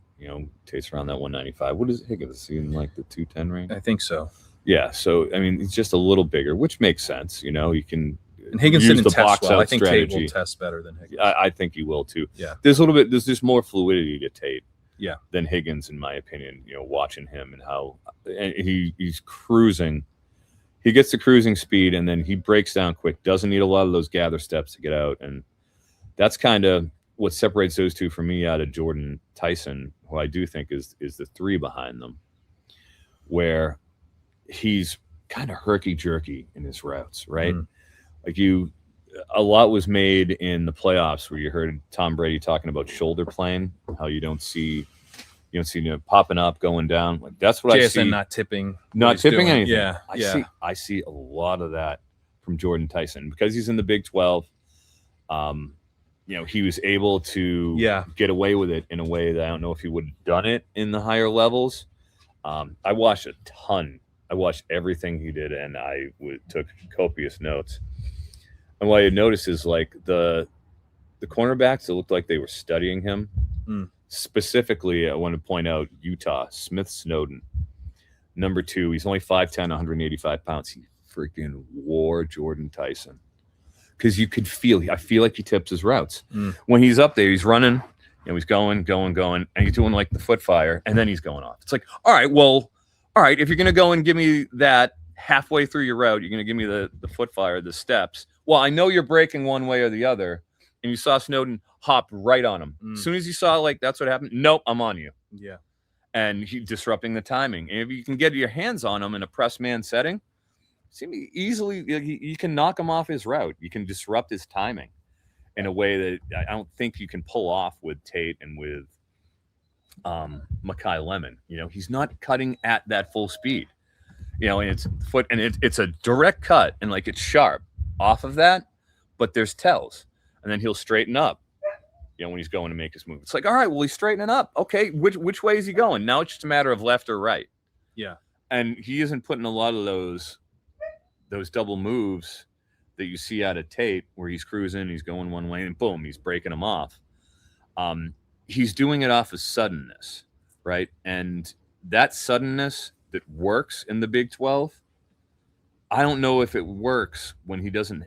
S2: Tate's around that 195. What is Higgins? Is he in like the 210 range?
S1: I think so.
S2: Yeah, so I mean, he's just a little bigger, which makes sense. You can.
S1: And Higgins
S2: use
S1: didn't
S2: the
S1: test
S2: box
S1: well.
S2: out
S1: I think
S2: strategy.
S1: Tate will test better than Higgins.
S2: I think he will too.
S1: Yeah,
S2: there's just more fluidity to Tate. Than Higgins, in my opinion. Watching him and he's cruising. He gets the cruising speed, and then he breaks down quick. Doesn't need a lot of those gather steps to get out, and that's kind of what separates those two for me out of Jordan Tyson, who I do think is the 3 behind them, where he's kind of herky-jerky in his routes, right? Like a lot was made in the playoffs where you heard Tom Brady talking about shoulder playing, how you don't see popping up, going down. Like, that's what I see.
S1: JSN not tipping
S2: anything.
S1: Yeah.
S2: I see a lot of that from Jordan Tyson because he's in the Big 12. He was able to get away with it in a way that I don't know if he would have done it in the higher levels. I watched a ton. I watched everything he did, and I took copious notes. And what I noticed is, like, the cornerbacks, it looked like they were studying him. Specifically, I want to point out Utah, Smith Snowden. Number 2, he's only 5'10", 185 pounds. He freaking wore Jordan Tyson. Because you could I feel like he tips his routes. When he's up there, he's running, he's going, and he's doing like the foot fire, and then he's going off. It's like, all right, if you're going to go and give me that halfway through your route, you're going to give me the foot fire, the steps. Well, I know you're breaking one way or the other, and you saw Snowden hop right on him. As soon as you saw, like, that's what happened, nope, I'm on you.
S1: Yeah.
S2: And he's disrupting the timing. And if you can get your hands on him in a press man setting, easily you can knock him off his route. You can disrupt his timing in a way that I don't think you can pull off with Tate and with Makai Lemon. He's not cutting at that full speed. And it's foot, and it's a direct cut, and like it's sharp off of that, but there's tells, and then he'll straighten up. When he's going to make his move, it's like, all right, well, he's straightening up. Okay, which way is he going? Now it's just a matter of left or right.
S1: Yeah,
S2: and he isn't putting a lot of those double moves that you see out of Tate, where he's cruising, he's going one way, and boom, he's breaking them off. He's doing it off of suddenness, right? And that suddenness that works in the Big 12, I don't know if it works when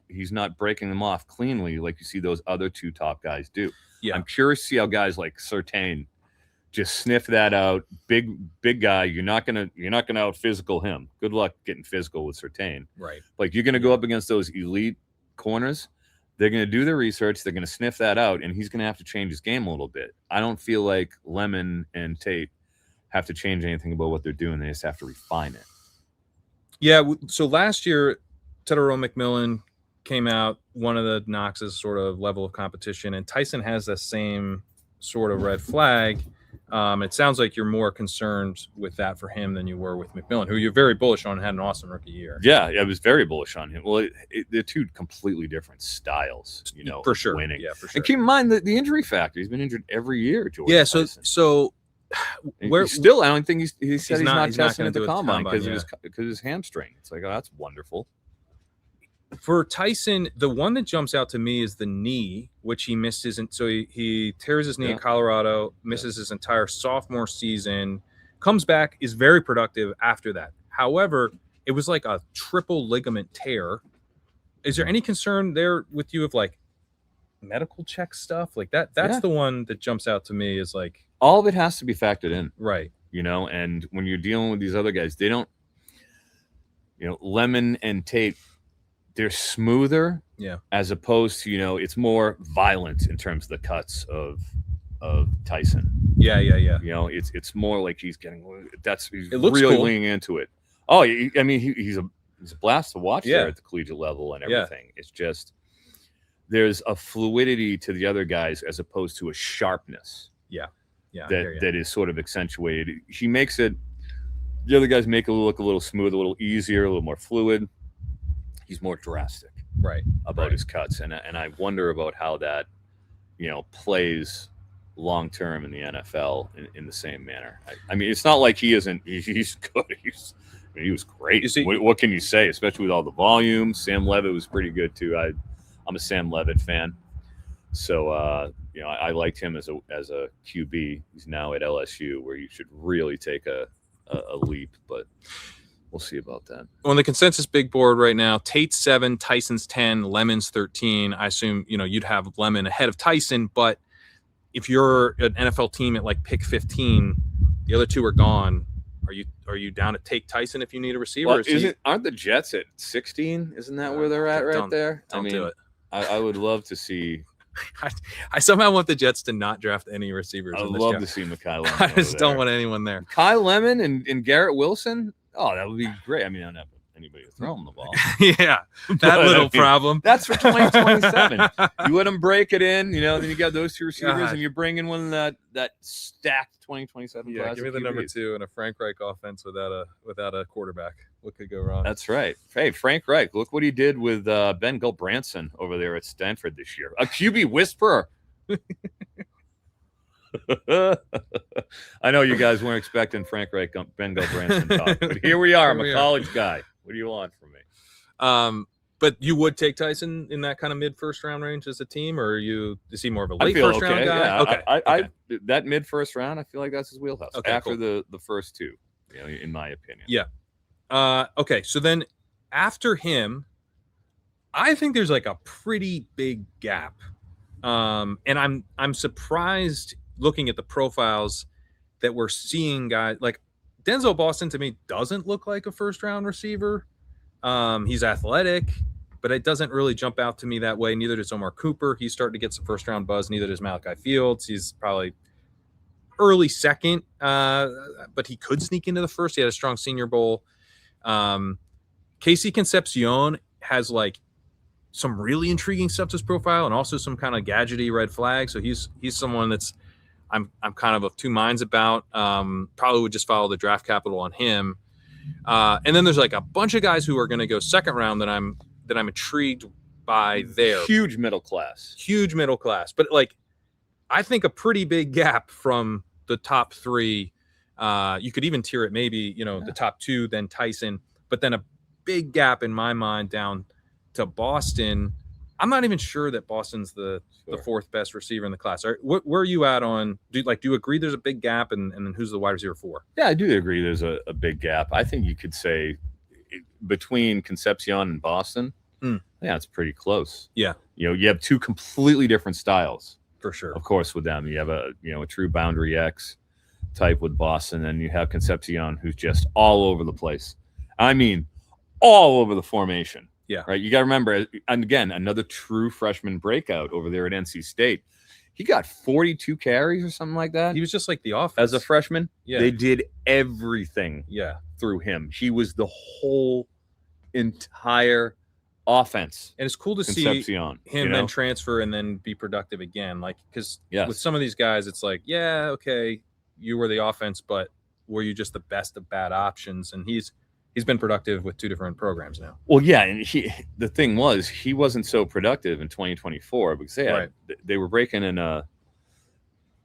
S2: he's not breaking them off cleanly like you see those other 2 top guys do. Yeah, I'm curious to see how guys like Surtain just sniff that out. Big guy. You're not gonna out physical him. Good luck getting physical with Surtain.
S1: Right.
S2: Like, you're gonna go up against those elite corners. They're gonna do their research. They're gonna sniff that out, and he's gonna have to change his game a little bit. I don't feel like Lemon and Tate have to change anything about what they're doing. They just have to refine it.
S1: Yeah. So last year, Tedero McMillan came out. One of the knocks is sort of level of competition, and Tyson has the same sort of red flag. It sounds like you're more concerned with that for him than you were with McMillan, who you're very bullish on and had an awesome rookie year.
S2: Yeah, I was very bullish on him. Well, they're 2 completely different styles,
S1: for sure.
S2: Winning.
S1: Yeah, for sure.
S2: And keep in mind the injury factor. He's been injured every year, Jordan.
S1: Yeah,
S2: Tyson.
S1: so
S2: where still, I don't think he said he's not testing at the combine because of his hamstring. It's like, oh, that's wonderful.
S1: For Tyson, the one that jumps out to me is the knee, which he missed he tears his knee at Colorado, misses his entire sophomore season, comes back, is very productive after that. However, it was like a triple ligament tear. Is there any concern there with you of like medical check stuff like that? That's the one that jumps out to me, is like,
S2: all of it has to be factored in,
S1: right?
S2: And when you're dealing with these other guys, they don't, Lemon and Tate, they're smoother, as opposed to, it's more violent in terms of the cuts of Tyson.
S1: Yeah.
S2: It's more like he's really
S1: cool.
S2: leaning into it. Oh, I mean, he's a blast to watch there at the collegiate level and everything. Yeah. It's just, there's a fluidity to the other guys as opposed to a sharpness.
S1: Yeah.
S2: That is sort of accentuated. He makes it, the other guys make it look a little smoother, a little easier, a little more fluid. He's more drastic, about his cuts, and I wonder about how that, plays long term in the NFL in the same manner. I mean, it's not like he isn't. He's good. He was great. What can you say? Especially with all the volume. Sam Levitt was pretty good too. I'm a Sam Levitt fan, so I liked him as a QB. He's now at LSU, where you should really take a leap, but we'll see about that.
S1: On the consensus big board right now, Tate's 7, Tyson's 10, Lemon's 13. I assume, you'd have Lemon ahead of Tyson, but if you're an NFL team at like pick 15, the other 2 are gone. Are you down to take Tyson if you need a receiver?
S2: Well, aren't the Jets at 16? Isn't that where they're at right there?
S1: Don't do it.
S2: I would love to see.
S1: I somehow want the Jets to not draft any receivers.
S2: I'd love to see Makai Lemon.
S1: I just don't want anyone there.
S2: Kyle Lemon and Garrett Wilson. Oh, that would be great. I mean, I don't have anybody to throw him the ball.
S1: Yeah, that little problem.
S2: That's for 2027. You let them break it in, then you got those 2 receivers, and you bring in one of that stacked 2027 class.
S1: Give me the number 2 and a Frank Reich offense without a quarterback. What could go wrong?
S2: That's right. Hey, Frank Reich, look what he did with Ben Gulbranson over there at Stanford this year. A QB whisperer. I know you guys weren't expecting Frank Reich, Ben Gulbranson talk, but here we are. I'm a college guy. What do you want from me?
S1: But you would take Tyson in that kind of mid-first round range as a team, or is he more of a late first round guy?
S2: Yeah. Okay. That mid-first round, I feel like that's his wheelhouse.
S1: Okay,
S2: after
S1: cool.
S2: the first 2. in my opinion.
S1: Yeah. Okay. So then after him, I think there's like a pretty big gap. And I'm surprised looking at the profiles that we're seeing guys like Denzel Boston to me doesn't look like a first round receiver. He's athletic, but it doesn't really jump out to me that way. Neither does Omar Cooper. He's starting to get some first round buzz. Neither does Malachi Fields. He's probably early second, but he could sneak into the first. He had a strong Senior Bowl. Casey Concepcion has like some really intriguing stuff to his profile and also some kind of gadgety red flag. So he's someone that's I'm kind of two minds about. Probably would just follow the draft capital on him. And then there's like a bunch of guys who are going to go second round that I'm intrigued by there.
S2: Huge middle class.
S1: But like, I think a pretty big gap from the top three. You could even tier it maybe, the top two, then Tyson, but then a big gap in my mind down to Boston. I'm not even sure that Boston's the fourth best receiver in the class. Where are you at on? Do you agree there's a big gap, and then who's the wide receiver for?
S2: Yeah, I do agree. There's a big gap. I think you could say between Concepcion and Boston. Yeah, it's pretty close.
S1: Yeah,
S2: you have two completely different styles
S1: for sure.
S2: Of course, with them, you have a true boundary X type with Boston, and you have Concepcion, who's just all over the place. I mean, all over the formation.
S1: Yeah.
S2: Right. You got to remember, and again, another true freshman breakout over there at NC State. He got 42 carries or something like that.
S1: He was just like the offense.
S2: As a freshman.
S1: Yeah.
S2: They did everything through him. He was the whole entire offense.
S1: And it's cool to see him then transfer and then be productive again. Like, because with some of these guys, it's like, yeah, okay, you were the offense, but were you just the best of bad options? And he's been productive with two different programs now.
S2: Well, yeah, and the thing was, he wasn't so productive in 2024 because they were breaking in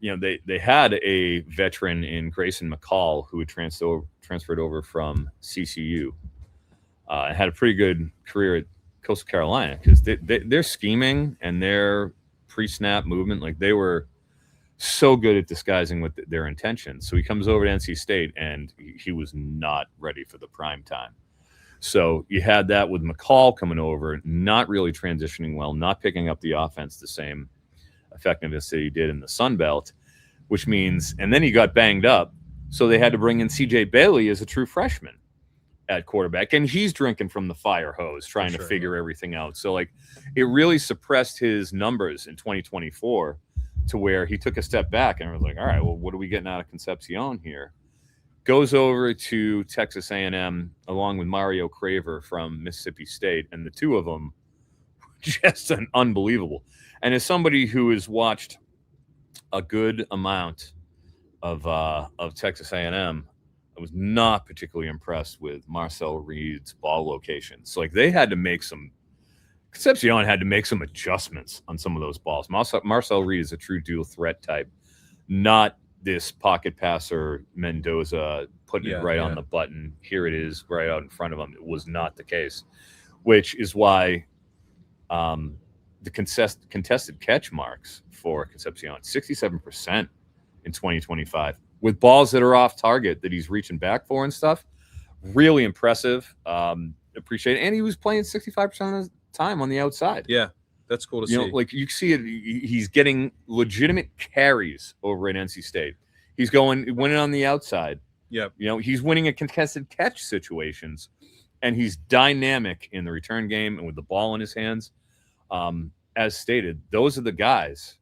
S2: they had a veteran in Grayson McCall who had transferred over from CCU and had a pretty good career at Coastal Carolina because their scheming and their pre-snap movement, like they were so good at disguising what their intentions. So he comes over to NC State and he was not ready for the prime time. So you had that with McCall coming over, not really transitioning well, not picking up the offense the same effectiveness that he did in the Sun Belt, which means, and then he got banged up. So they had to bring in CJ Bailey as a true freshman at quarterback. And he's drinking from the fire hose, trying to figure everything out. So like it really suppressed his numbers in 2024 to where he took a step back and was like, all right, well, what are we getting out of Concepcion here? Goes over to Texas A&M along with Mario Craver from Mississippi State. And the two of them just unbelievable. And as somebody who has watched a good amount of Texas A&M, I was not particularly impressed with Marcel Reed's ball locations. So like they had to make Concepcion had to make some adjustments on some of those balls. Marcel Reed is a true dual threat type, not this pocket passer Mendoza putting it right on the button. Here it is right out in front of him. It was not the case, which is why the contested catch marks for Concepcion, 67% in 2025 with balls that are off target that he's reaching back for and stuff. Really impressive. Appreciate it. And he was playing 65% of the time on the outside.
S1: Yeah, that's cool to see.
S2: Like you see it, he's getting legitimate carries over at NC State. He's winning on the outside.
S1: Yeah.
S2: He's winning at contested catch situations, and he's dynamic in the return game and with the ball in his hands. As stated, those are the guys.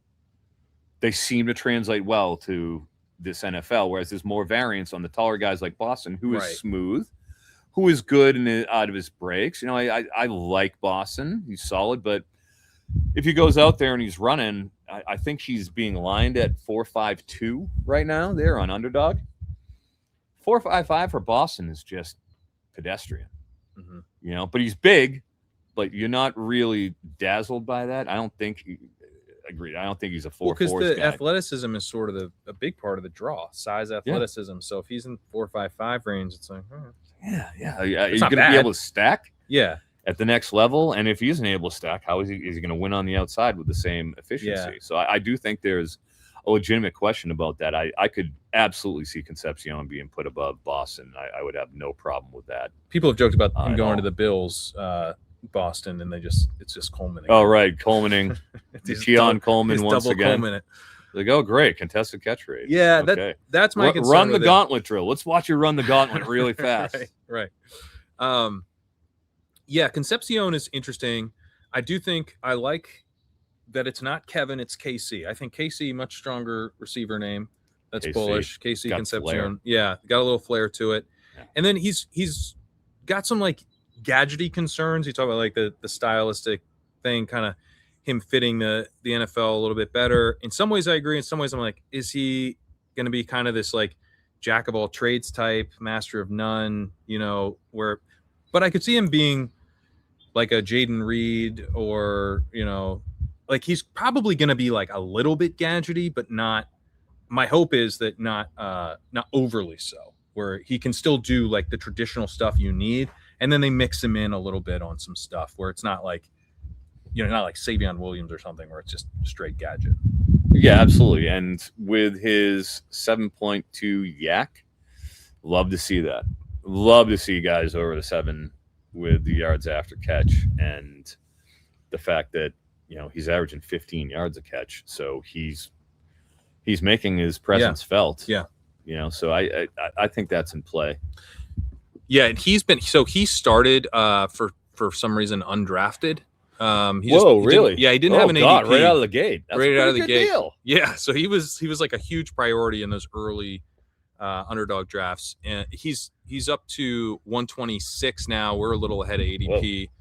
S2: They seem to translate well to this NFL, whereas there's more variance on the taller guys like Boston, who is smooth, who is good and out of his breaks. I like Boston. He's solid, but if he goes out there and he's running, I think he's being lined at 4.52 right now. They're on Underdog. 4.55 for Boston is just pedestrian.
S1: Mm-hmm.
S2: But he's big, but you're not really dazzled by that. I don't think agreed. I don't think he's a 4.4
S1: because the
S2: guy.
S1: athleticism is sort of a big part of the draw, size, athleticism. So if he's in 4.55 range, it's like,
S2: yeah. Are you going to be able to stack?
S1: Yeah.
S2: At the next level, and if he isn't able to stack, how is he going to win on the outside with the same efficiency? So I do think there's a legitimate question about that, I could absolutely see Concepcion being put above Boston. I would have no problem with that.
S1: People have joked about him going to the Bills, Boston, and it's just Coleman again.
S2: Oh, right. Coleman. Keon Coleman once again. Coleman it. Like, oh, great. Contested catch rate.
S1: Yeah, okay. That's my concern.
S2: Run the gauntlet drill. Let's watch you run the gauntlet really fast.
S1: Right. Yeah, Concepcion is interesting. I do think I like that it's not Kevin, it's KC. I think KC, much stronger receiver name. That's KC, bullish. KC Concepcion. Flair. Yeah, got a little flair to it. Yeah. And then he's got some like gadgety concerns. You talk about like the stylistic thing, kind of him fitting the NFL a little bit better. In some ways I agree. In some ways I'm like, is he going to be kind of this like jack of all trades type, master of none, but I could see him being like a Jaden Reed or, like he's probably going to be like a little bit gadgety, but not, my hope is that not overly so, where he can still do like the traditional stuff you need. And then they mix him in a little bit on some stuff where it's not like, not like Savion Williams or something where it's just straight gadget.
S2: Yeah, absolutely. And with his 7.2 yak, love to see that. Love to see guys over the 7 with the yards after catch, and the fact that he's averaging 15 yards a catch, so he's making his presence felt.
S1: Yeah,
S2: so I think that's in play.
S1: Yeah, and he started for some reason undrafted.
S2: Really?
S1: He didn't have an ADP
S2: right out of the gate.
S1: That's right out of the gate. Deal. Yeah, so he was like a huge priority in those early underdog drafts, and he's up to 126 now. We're a little ahead of ADP. Whoa.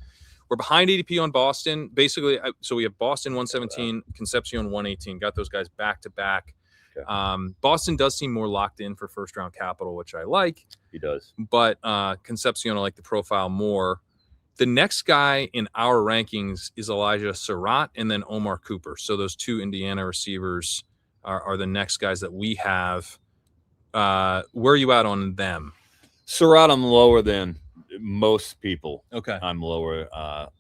S1: We're behind ADP on Boston. Basically, so we have Boston 117, Concepcion 118. Got those guys back to back. Okay. Boston does seem more locked in for first round capital, which I like.
S2: He does,
S1: but Concepcion, I like the profile more. The next guy in our rankings is Elijah Surratt and then Omar Cooper. So those two Indiana receivers are the next guys that we have. Where are you at on them?
S2: Surratt, I'm lower than most people.
S1: Okay.
S2: I'm lower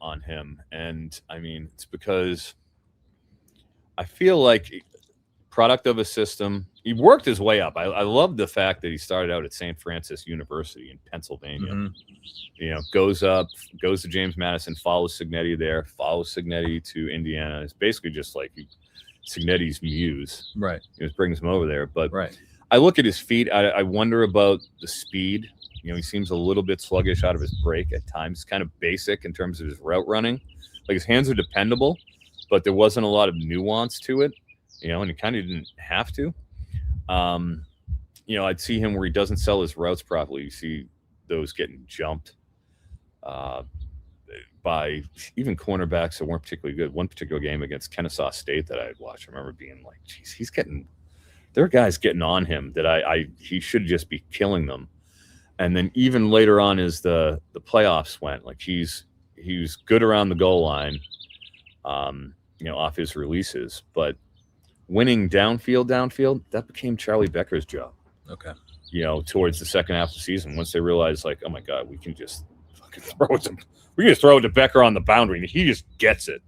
S2: on him. And I mean, it's because I feel like product of a system, he worked his way up. I love the fact that he started out at St. Francis University in Pennsylvania. Mm-hmm. Goes to James Madison, follows Cignetti there, follows Cignetti to Indiana. It's basically just like Cignetti's muse.
S1: Right.
S2: He just brings him over there. But
S1: right.
S2: I look at his feet. I wonder about the speed. He seems a little bit sluggish out of his break at times. Kind of basic in terms of his route running. Like his hands are dependable, but there wasn't a lot of nuance to it. And he kind of didn't have to. I'd see him where he doesn't sell his routes properly. You see those getting jumped by even cornerbacks that weren't particularly good. One particular game against Kennesaw State that I had watched, I remember being like, geez, there are guys getting on him that he should just be killing them. And then even later on as the playoffs went, like he was good around the goal line, off his releases, but winning downfield, that became Charlie Becker's job.
S1: Okay.
S2: Towards the second half of the season, once they realized like, oh my God, we can just fucking throw it to Becker on the boundary and he just gets it.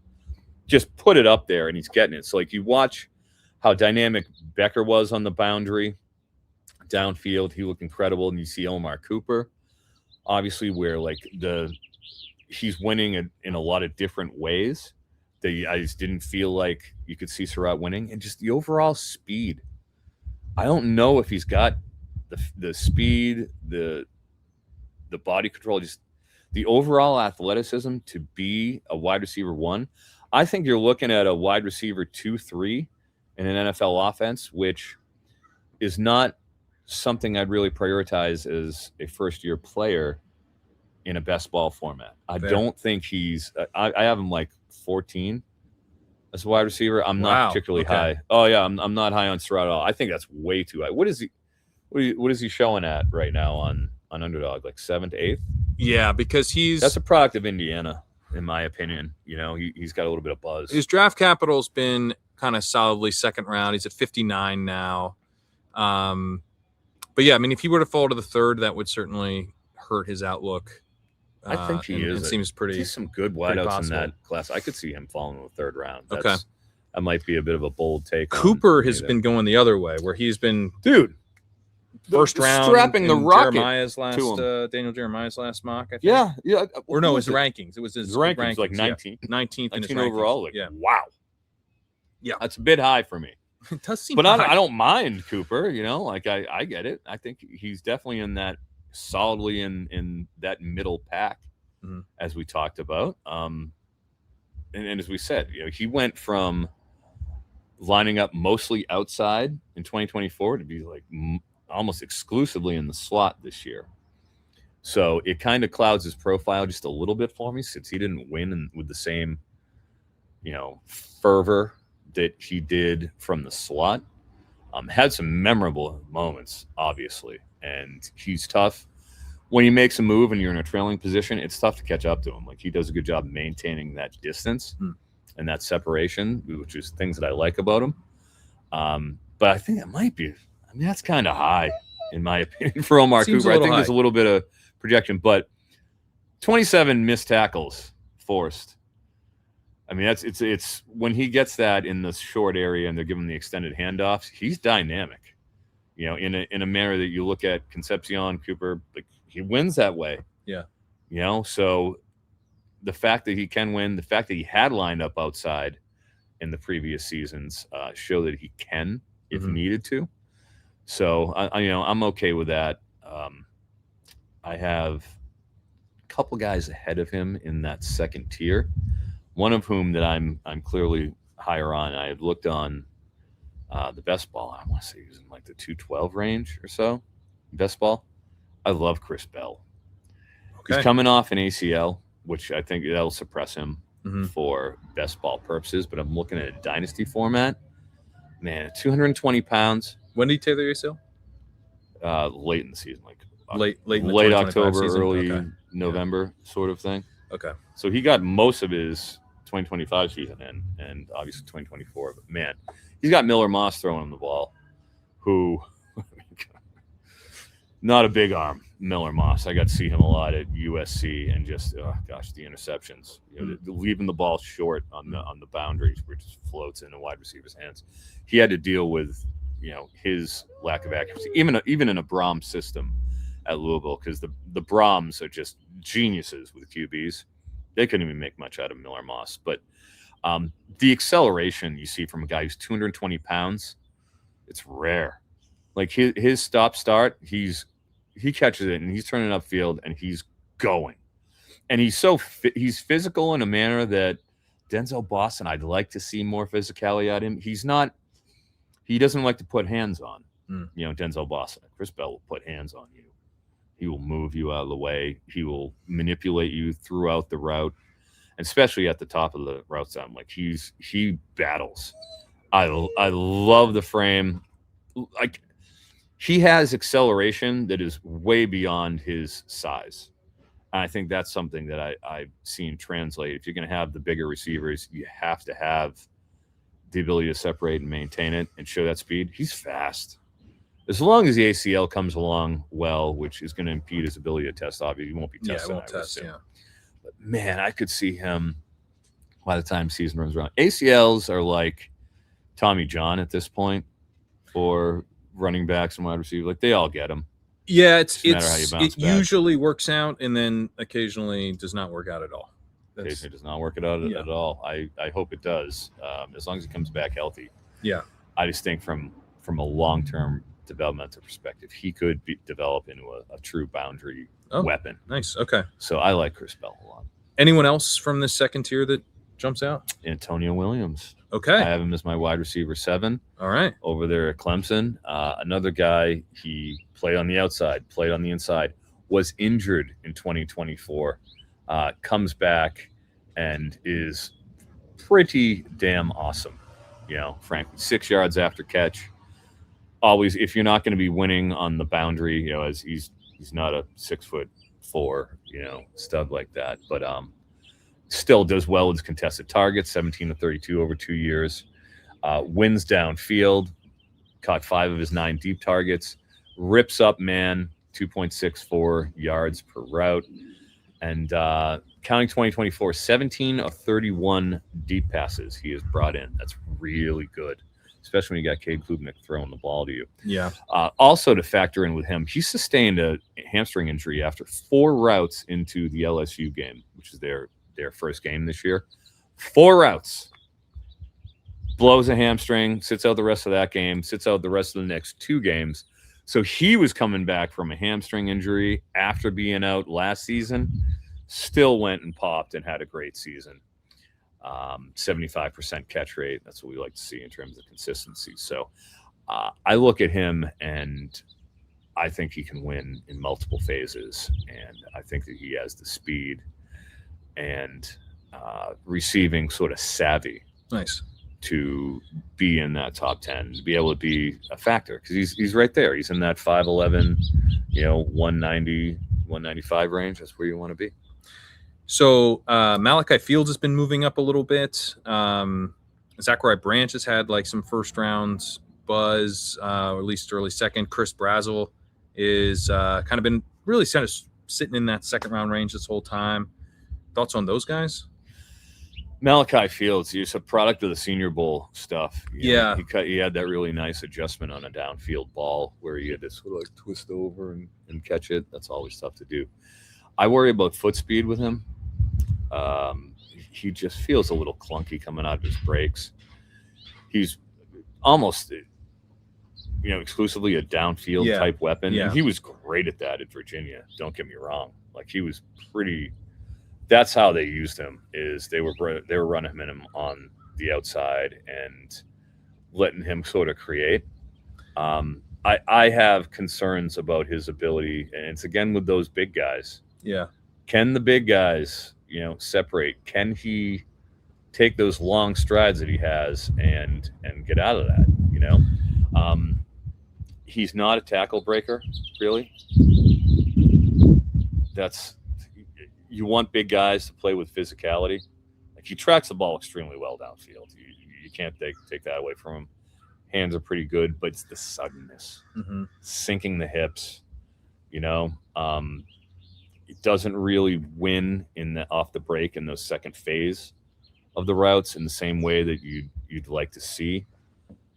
S2: Just put it up there and he's getting it. So like you watch how dynamic Becker was on the boundary, downfield, he looked incredible. And you see Omar Cooper, obviously, where like he's winning in a lot of different ways. I just didn't feel like you could see Surratt winning, and just the overall speed. I don't know if he's got the speed, the body control, just the overall athleticism to be a wide receiver 1. I think you're looking at a wide receiver 2-3 in an NFL offense, which is not something I'd really prioritize as a first-year player in a best ball format. I don't think I have him like 14 as a wide receiver. I'm not particularly high. Oh yeah, I'm not high on Surratt at all. I think that's way too high. What is he showing at right now on Underdog? Like 7th to 8th?
S1: Yeah, because that's
S2: a product of Indiana, in my opinion. He's got a little bit of buzz.
S1: His draft capital's been kind of solidly second round. He's at 59 now. But yeah, I mean, if he were to fall to the 3rd, that would certainly hurt his outlook.
S2: I think he is.
S1: It seems pretty.
S2: He's some good wideouts in that class. I could see him falling in the 3rd round. That might be a bit of a bold take.
S1: Cooper has been going the other way, where he's been first round
S2: strapping the rocket
S1: Jeremiah's last Daniel Jeremiah's last mock. I think.
S2: Yeah.
S1: Or no, his rankings. It was his rankings,
S2: like 19th,
S1: 19th in his
S2: overall.
S1: Like,
S2: wow. Yeah, that's a bit high for me.
S1: It does seem
S2: but
S1: high.
S2: I don't mind Cooper. Like I get it. I think he's definitely in that solidly in that middle pack, as we talked about. And as we said, he went from lining up mostly outside in 2024 to be like almost exclusively in the slot this year. So it kind of clouds his profile just a little bit for me, since he didn't win with the same, fervor that he did from the slot. Had some memorable moments, obviously, and he's tough. When he makes a move and you're in a trailing position, it's tough to catch up to him. Like, he does a good job maintaining that distance and that separation, which is things that I like about him. But I think it might be, that's kind of high, in my opinion, for Omar Cooper. I think there's a little bit of projection, but 27 missed tackles forced. It's when he gets that in the short area and they're giving the extended handoffs, he's dynamic, in a manner that you look at Concepcion Cooper, like, he wins that way.
S1: Yeah.
S2: So the fact that he can win, the fact that he had lined up outside in the previous seasons, show that he can, if needed to. So I'm okay with that. I have a couple guys ahead of him in that second tier. One of whom that I'm clearly higher on. I had looked on the best ball. I want to say he was in like the 212 range or so. Best ball. I love Chris Bell. Okay. He's coming off an ACL, which I think that'll suppress him for best ball purposes. But I'm looking at a dynasty format. Man, 220 pounds.
S1: When did he tear the ACL?
S2: Late in the season, like
S1: late
S2: October,
S1: season.
S2: early November, sort of thing.
S1: Okay.
S2: So he got most of his 2025 season in, and obviously 2024. But man, he's got Miller Moss throwing him the ball, who not a big arm, Miller Moss. I got to see him a lot at USC, and just the interceptions, leaving the ball short on the boundaries, where it just floats in a wide receiver's hands. He had to deal with his lack of accuracy, even in a Brahms system at Louisville, because the Brahms are just geniuses with QBs. They couldn't even make much out of Miller Moss. But the acceleration you see from a guy who's 220 pounds, it's rare. Like, his stop-start, he catches it, and he's turning upfield, and he's going. And he's he's physical in a manner that Denzel Boston, I'd like to see more physicality out of him. He doesn't like to put hands on, Denzel Boston. Chris Bell will put hands on you. He will move you out of the way. He will manipulate you throughout the route, especially at the top of the route time. Like, he battles. I love the frame. Like, he has acceleration that is way beyond his size. And I think that's something that I've seen translate. If you're going to have the bigger receivers, you have to have the ability to separate and maintain it and show that speed. He's fast. As long as the ACL comes along well, which is going to impede his ability to test, obviously, he won't be tested.
S1: Yeah, it won't test, yeah.
S2: But, man, I could see him by the time season runs around. ACLs are like Tommy John at this point, or running backs and wide receivers. Like, they all get them.
S1: Yeah, it usually works out, and then occasionally does not work out at all.
S2: Occasionally does not work it out at all. I hope it does, as long as it comes back healthy.
S1: Yeah.
S2: I just think from a long-term developmental perspective, he could develop into a true boundary weapon.
S1: Nice. Okay.
S2: So I like Chris Bell a lot.
S1: Anyone else from this second tier that jumps out?
S2: Antonio Williams.
S1: Okay.
S2: I have him as my wide receiver 7.
S1: All right.
S2: Over there at Clemson. Another guy, he played on the outside, played on the inside, was injured in 2024, comes back and is pretty damn awesome. Frankly, 6 yards after catch. Always, if you're not going to be winning on the boundary, as he's not a 6'4", stud like that, but still does well with contested targets, 17 to 32 over 2 years. Wins downfield, caught 5 of his 9 deep targets, rips up man, 2.64 yards per route, and counting 2024, 17 of 31 deep passes he has brought in. That's really good, especially when you got Cade Klubnik throwing the ball to you.
S1: Yeah.
S2: Also, to factor in with him, he sustained a hamstring injury after 4 routes into the LSU game, which is their first game this year. 4 routes. Blows a hamstring, sits out the rest of that game, sits out the rest of the next 2 games. So he was coming back from a hamstring injury after being out last season, still went and popped and had a great season. 75% catch rate. That's what we like to see in terms of consistency. So I look at him and I think he can win in multiple phases. And I think that he has the speed and receiving sort of savvy.
S1: Nice. To
S2: be in that top 10, to be able to be a factor, because he's right there. He's in that 5'11", 190, 195 range. That's where you want to be.
S1: So Malachi Fields has been moving up a little bit. Zachariah Branch has had like some first round buzz, or at least early second. Chris Brazel is kind of been really kind of sitting in that second round range this whole time. Thoughts on those guys?
S2: Malachi Fields, he's a product of the Senior Bowl stuff.
S1: He
S2: had that really nice adjustment on a downfield ball where he had to sort of like twist over and catch it. That's always tough to do. I worry about foot speed with him. He just feels a little clunky coming out of his breaks. He's almost, exclusively a downfield type weapon.
S1: Yeah.
S2: And he was great at that at Virginia. Don't get me wrong. Like he was pretty. That's how they used him. Is they were running him on the outside and letting him sort of create. I have concerns about his ability, and it's again with those big guys.
S1: Yeah. Can
S2: the big guys, separate? Can he take those long strides that he has and get out of that? He's not a tackle breaker, really. You want big guys to play with physicality. Like he tracks the ball extremely well downfield. You can't take that away from him. Hands are pretty good, but it's the suddenness, sinking the hips. It doesn't really win off the break in the second phase of the routes in the same way that you'd like to see.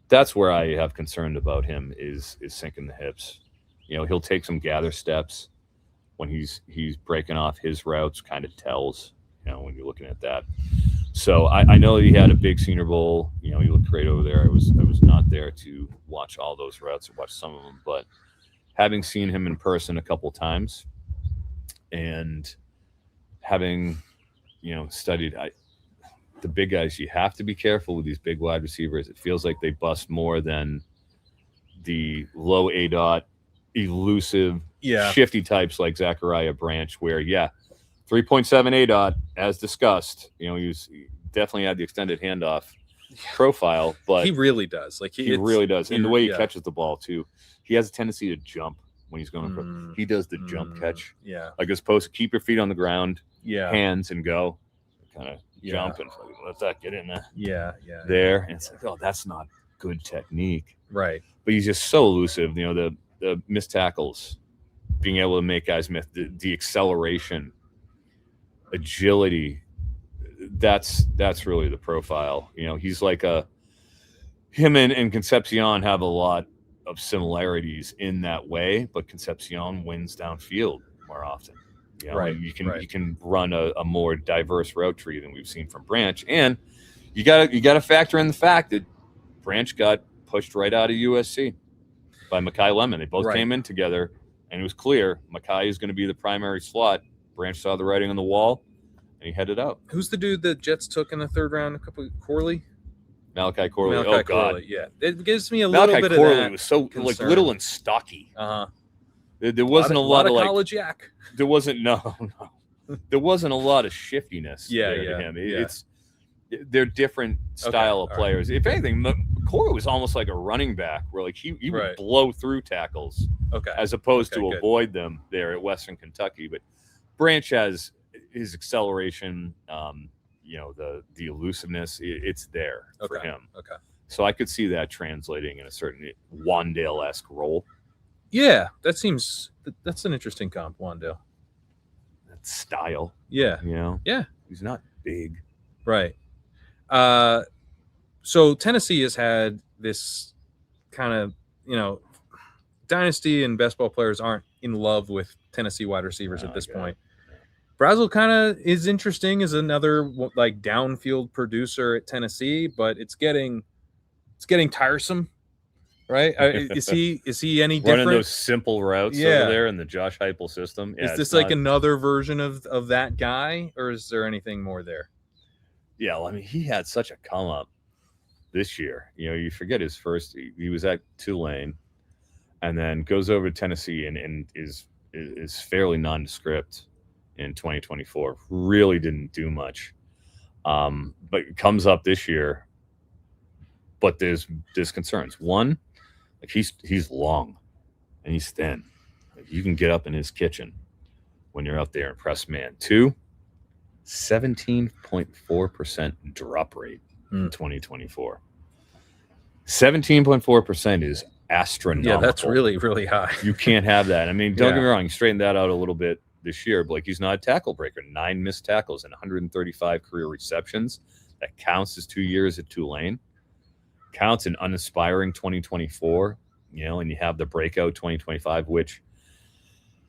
S2: That's where I have concern about him is sinking the hips. He'll take some gather steps. When he's breaking off his routes, kind of tells, when you're looking at that. So I know he had a big Senior Bowl. He looked great over there. I was not there to watch all those routes or watch some of them, but having seen him in person a couple times and having, studied the big guys, you have to be careful with these big wide receivers. It feels like they bust more than the low ADOT, elusive, shifty types like Zachariah Branch, where 3.7 ADOT as discussed. He definitely had the extended handoff profile, but
S1: he really does. Like
S2: he really does, and the way he catches the ball too. He has a tendency to jump when he's going. He does the jump catch, like as opposed to keep your feet on the ground, hands and go, kind of jump and let that get in there. There, and it's like, oh, that's not good technique,
S1: right?
S2: But he's just so elusive. The missed tackles, being able to make guys miss, the acceleration, agility, that's really the profile. He's like him and Concepcion have a lot of similarities in that way, but Concepcion wins downfield more often.
S1: Right.
S2: You can run a more diverse route tree than we've seen from Branch, and you gotta factor in the fact that Branch got pushed right out of USC by Mekhi Lemon. They both came in together, and it was clear Mekhi is going to be the primary slot. Branch saw the writing on the wall, and he headed out.
S1: Who's the dude the Jets took in the third round? Corley?
S2: Malachi Corley.
S1: Malachi
S2: God.
S1: Corley, yeah. It gives me a little bit
S2: Corley
S1: of that
S2: was so
S1: concern.
S2: like little and stocky. There wasn't a lot of like
S1: college yak.
S2: There wasn't no. There wasn't a lot of shiftiness. To him. They're different style of players. If anything, Corey was almost like a running back, where like he would blow through tackles, as opposed to avoid them there at Western Kentucky. But Branch has his acceleration, the elusiveness. It's there for him. So I could see that translating in a certain Wandale-esque role.
S1: Yeah, that's an interesting comp, Wandale.
S2: That style.
S1: Yeah.
S2: He's not big.
S1: Right. So Tennessee has had this kind of, dynasty, and best ball players aren't in love with Tennessee wide receivers at this point. Brazel kind of is interesting as another like downfield producer at Tennessee, but it's getting tiresome, right? Is he any different?
S2: Running those simple routes over there in the Josh Heupel system? Yeah,
S1: is this like another version of that guy, or is there anything more there?
S2: Yeah, well, I mean, he had such a come up this year. You forget his first. He was at Tulane, and then goes over to Tennessee and is fairly nondescript in 2024. Really didn't do much, but comes up this year. But there's concerns. One, like he's long and he's thin. Like you can get up in his kitchen when you're out there and press man. Two, 17.4% drop rate in 2024. 17.4% is astronomical.
S1: Yeah, that's really, really high.
S2: You can't have that. I mean, don't get me wrong, he straightened that out a little bit this year, but like he's not a tackle breaker. 9 missed tackles and 135 career receptions. That counts as 2 years at Tulane. Counts in unaspiring 2024, and you have the breakout 2025, which,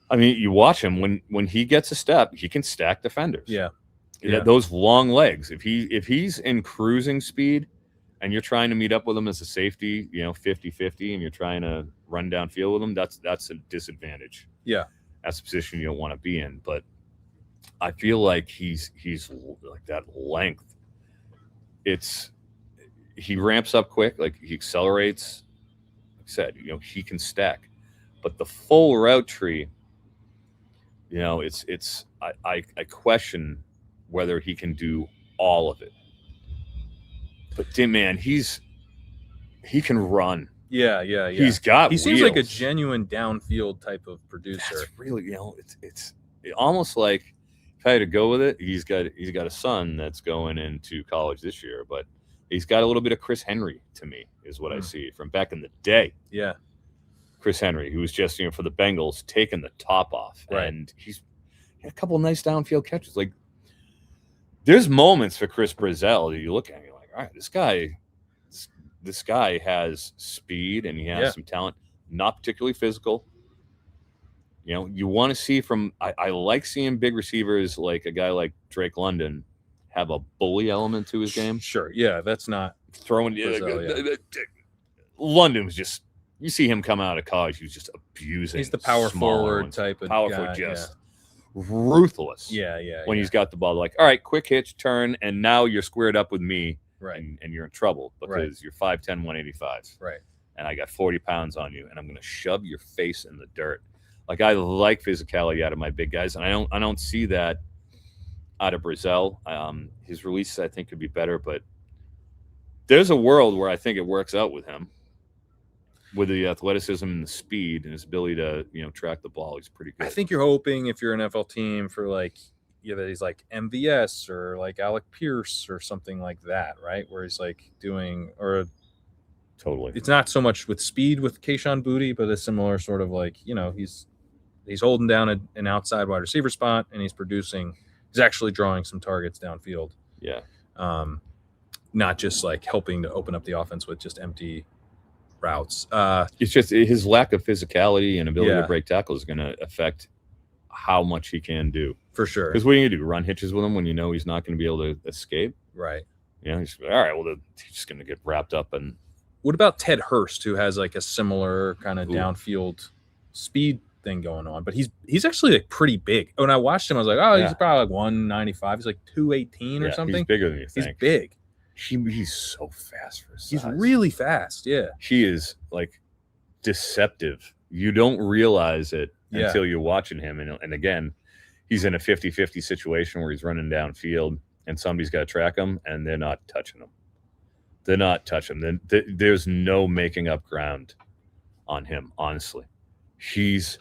S2: I mean, you watch him when he gets a step, he can stack defenders.
S1: Yeah.
S2: Those long legs. If he's in cruising speed and you're trying to meet up with him as a safety, 50-50, and you're trying to run downfield with him, that's a disadvantage.
S1: Yeah.
S2: That's a position you don't want to be in. But I feel like he's like that length. He ramps up quick, like he accelerates. Like I said, he can stack. But the full route tree, I question whether he can do all of it. But man, he can run.
S1: Yeah.
S2: He
S1: seems like a genuine downfield type of producer.
S2: That's really, it's almost like, if I had to go with it, he's got a son that's going into college this year, but he's got a little bit of Chris Henry to me, is what I see from back in the day.
S1: Yeah.
S2: Chris Henry, who was just, for the Bengals, taking the top off.
S1: Right.
S2: And he had a couple of nice downfield catches. Like, there's moments for Chris Brazel that you look at and you're like, all right, this guy has speed and he has some talent, not particularly physical. You want to see I like seeing big receivers like a guy like Drake London have a bully element to his game.
S1: Sure. Yeah. That's not
S2: throwing. London was just, you see him come out of college, he was just abusing.
S1: He's the power forward type of
S2: powerful,
S1: guy.
S2: Just ruthless.
S1: Yeah.
S2: When he's got the ball, like, all right, quick hitch, turn, and now you're squared up with me.
S1: Right.
S2: And you're in trouble because you're 5'10", 185.
S1: Right.
S2: And I got 40 pounds on you, and I'm going to shove your face in the dirt. Like, I like physicality out of my big guys, and I don't see that out of Brazel. His release, I think, could be better, but there's a world where I think it works out with him. With the athleticism and the speed and his ability to, track the ball, he's pretty good.
S1: I think you're hoping, if you're an NFL team, for that he's like MVS or like Alec Pierce or something like that, right? Where he's like doing, or
S2: totally.
S1: It's not so much with speed with Kayshon Boutte, but a similar sort of like, he's holding down an outside wide receiver spot and he's producing. He's actually drawing some targets downfield.
S2: Yeah.
S1: Not just like helping to open up the offense with just empty routes.
S2: It's just his lack of physicality and ability to break tackles is going to affect how much he can do.
S1: For sure.
S2: Because what are you going to do? Run hitches with him when he's not going to be able to escape?
S1: Right.
S2: He's all right, well, he's just going to get wrapped up. And
S1: what about Ted Hurst, who has like a similar kind of downfield speed thing going on? But he's actually like pretty big. When I watched him, I was like, he's probably like 195. He's like 218 or something.
S2: He's bigger than you think.
S1: He's big.
S2: He's so fast for his size.
S1: He's really fast, yeah.
S2: He is like deceptive. You don't realize it until you're watching him. And again, he's in a 50-50 situation where he's running downfield and somebody's got to track him and they're not touching him. There's no making up ground on him, honestly. He's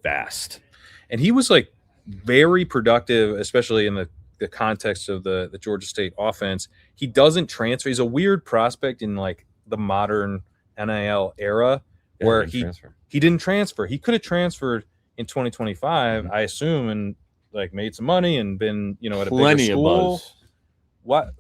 S2: fast.
S1: And he was like very productive, especially in the context of the Georgia State offense. He doesn't transfer. He's a weird prospect in like the modern NIL era where he didn't transfer. He could have transferred in 2025, I assume, and like made some money and been, at a bigger school.
S2: Plenty of buzz.
S1: What?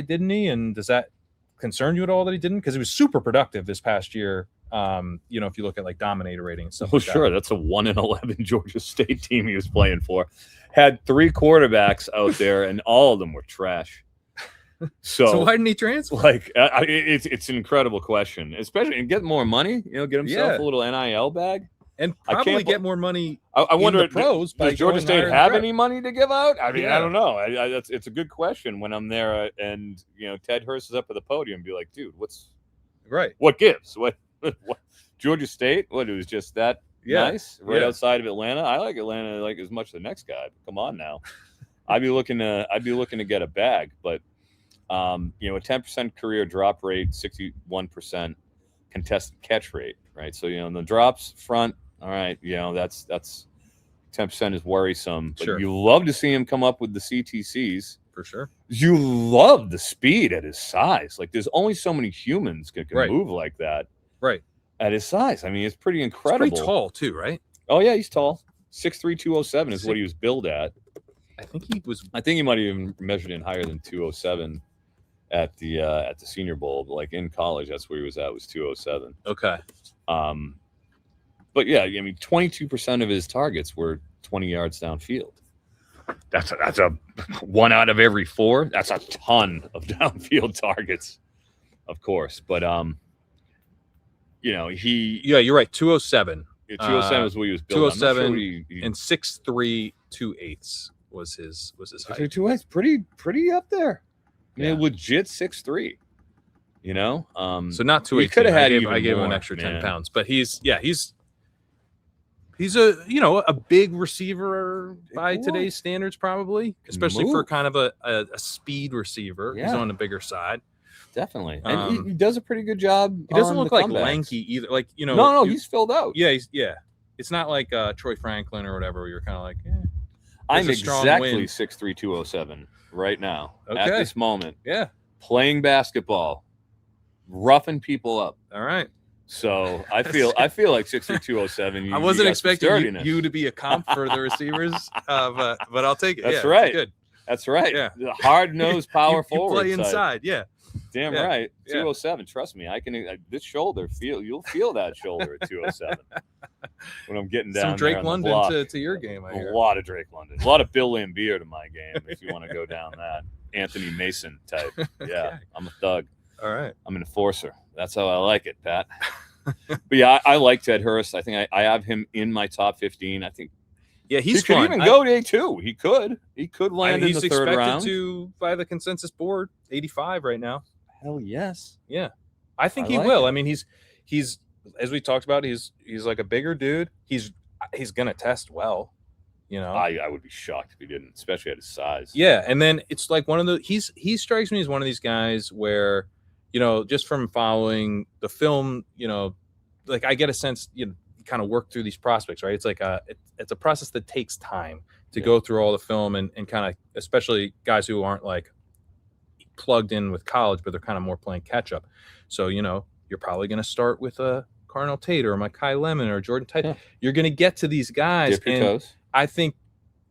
S1: didn't he? And does that concern you at all that he didn't? Because he was super productive this past year. If you look at like dominator rating and stuff.
S2: Well, sure, that's a 1-11 Georgia State team he was playing for. Had 3 quarterbacks out there, and all of them were trash. So
S1: why didn't he transfer?
S2: Like, it's an incredible question, especially and get more money. Get himself a little NIL bag,
S1: and probably get more money.
S2: I wonder,
S1: in the pros.
S2: Does Georgia State have any money to give out? I mean, I don't know. It's a good question when I'm there, and Ted Hurst is up at the podium, and be like, dude, what gives? What Georgia State? What, it was just that nice outside of Atlanta? I like Atlanta like as much as the next guy. Come on now. I'd be looking to get a bag, but a 10% career drop rate, 61% contested catch rate, right? So in the drops front, all right, that's 10% is worrisome. But you love to see him come up with the CTCs.
S1: For sure.
S2: You love the speed at his size. Like, there's only so many humans can move like that.
S1: Right.
S2: At his size. I mean, it's pretty incredible.
S1: He's pretty tall too, right?
S2: Oh yeah, he's tall. 6'3", 207 is what he was billed at.
S1: I think he might have even measured in higher than 207 at the Senior Bowl. But like in college, that's where he was at, was 207. Okay.
S2: But yeah, I mean, 22% of his targets were 20 yards downfield. That's a 1 out of every 4. That's a ton of downfield targets, of course. But
S1: you're right. 207.
S2: 207 is what he was built.
S1: 207 and 6'3", 2/8 was his height.
S2: 2/8, pretty up there. I mean, legit 6'3".
S1: So not 2/8.
S2: He could have had.
S1: I gave him an extra 10 pounds, but he's a big receiver by today's standards, probably, especially for kind of a speed receiver. He's on the bigger side.
S2: Definitely. And he does a pretty good job.
S1: He doesn't look like lanky either. Like,
S2: No, he's filled out.
S1: Yeah, it's not like Troy Franklin or whatever, where you're kind of like,
S2: I'm exactly 6'3", 207 right now. At this moment.
S1: Yeah.
S2: Playing basketball. Roughing people up.
S1: All right.
S2: So I feel like 6'3", 207.
S1: I wasn't expecting you to be a comp for the receivers, but I'll take it.
S2: That's right.
S1: Good.
S2: That's right.
S1: Yeah.
S2: The hard-nosed power forward.
S1: You play inside. Yeah.
S2: Damn right. 207. Trust me, I can. This shoulder, you'll feel that shoulder at 207 when I'm getting down.
S1: Some Drake
S2: there
S1: London
S2: the
S1: to your game. I hear.
S2: A lot of Drake London. A lot of Bill Laimbeer to my game. If you want to go down that Anthony Mason type. Yeah, I'm a thug.
S1: All right.
S2: I'm an enforcer. That's how I like it, Pat. But yeah, I like Ted Hurst. I think I have him in my top 15. I think.
S1: Yeah, he
S2: could even go day 2. He could land in the third round.
S1: He's expected to, by the consensus board, 85 right now.
S2: Hell yes.
S1: Yeah. I think he will. I mean, he's as we talked about, he's like a bigger dude. He's gonna test well,
S2: I would be shocked if he didn't, especially at his size.
S1: Yeah, and then it's like one of the he strikes me as one of these guys where, just from following the film, like I get a sense, you kind of work through these prospects, right? It's like it's a process that takes time to go through all the film and kind of, especially guys who aren't like plugged in with college, but they're kind of more playing catch up. So, you're probably going to start with a Carnell Tate or a Mekhi Lemon or Jordan Tate. Yeah. You're going to get to these guys.
S2: Dip your toes.
S1: I think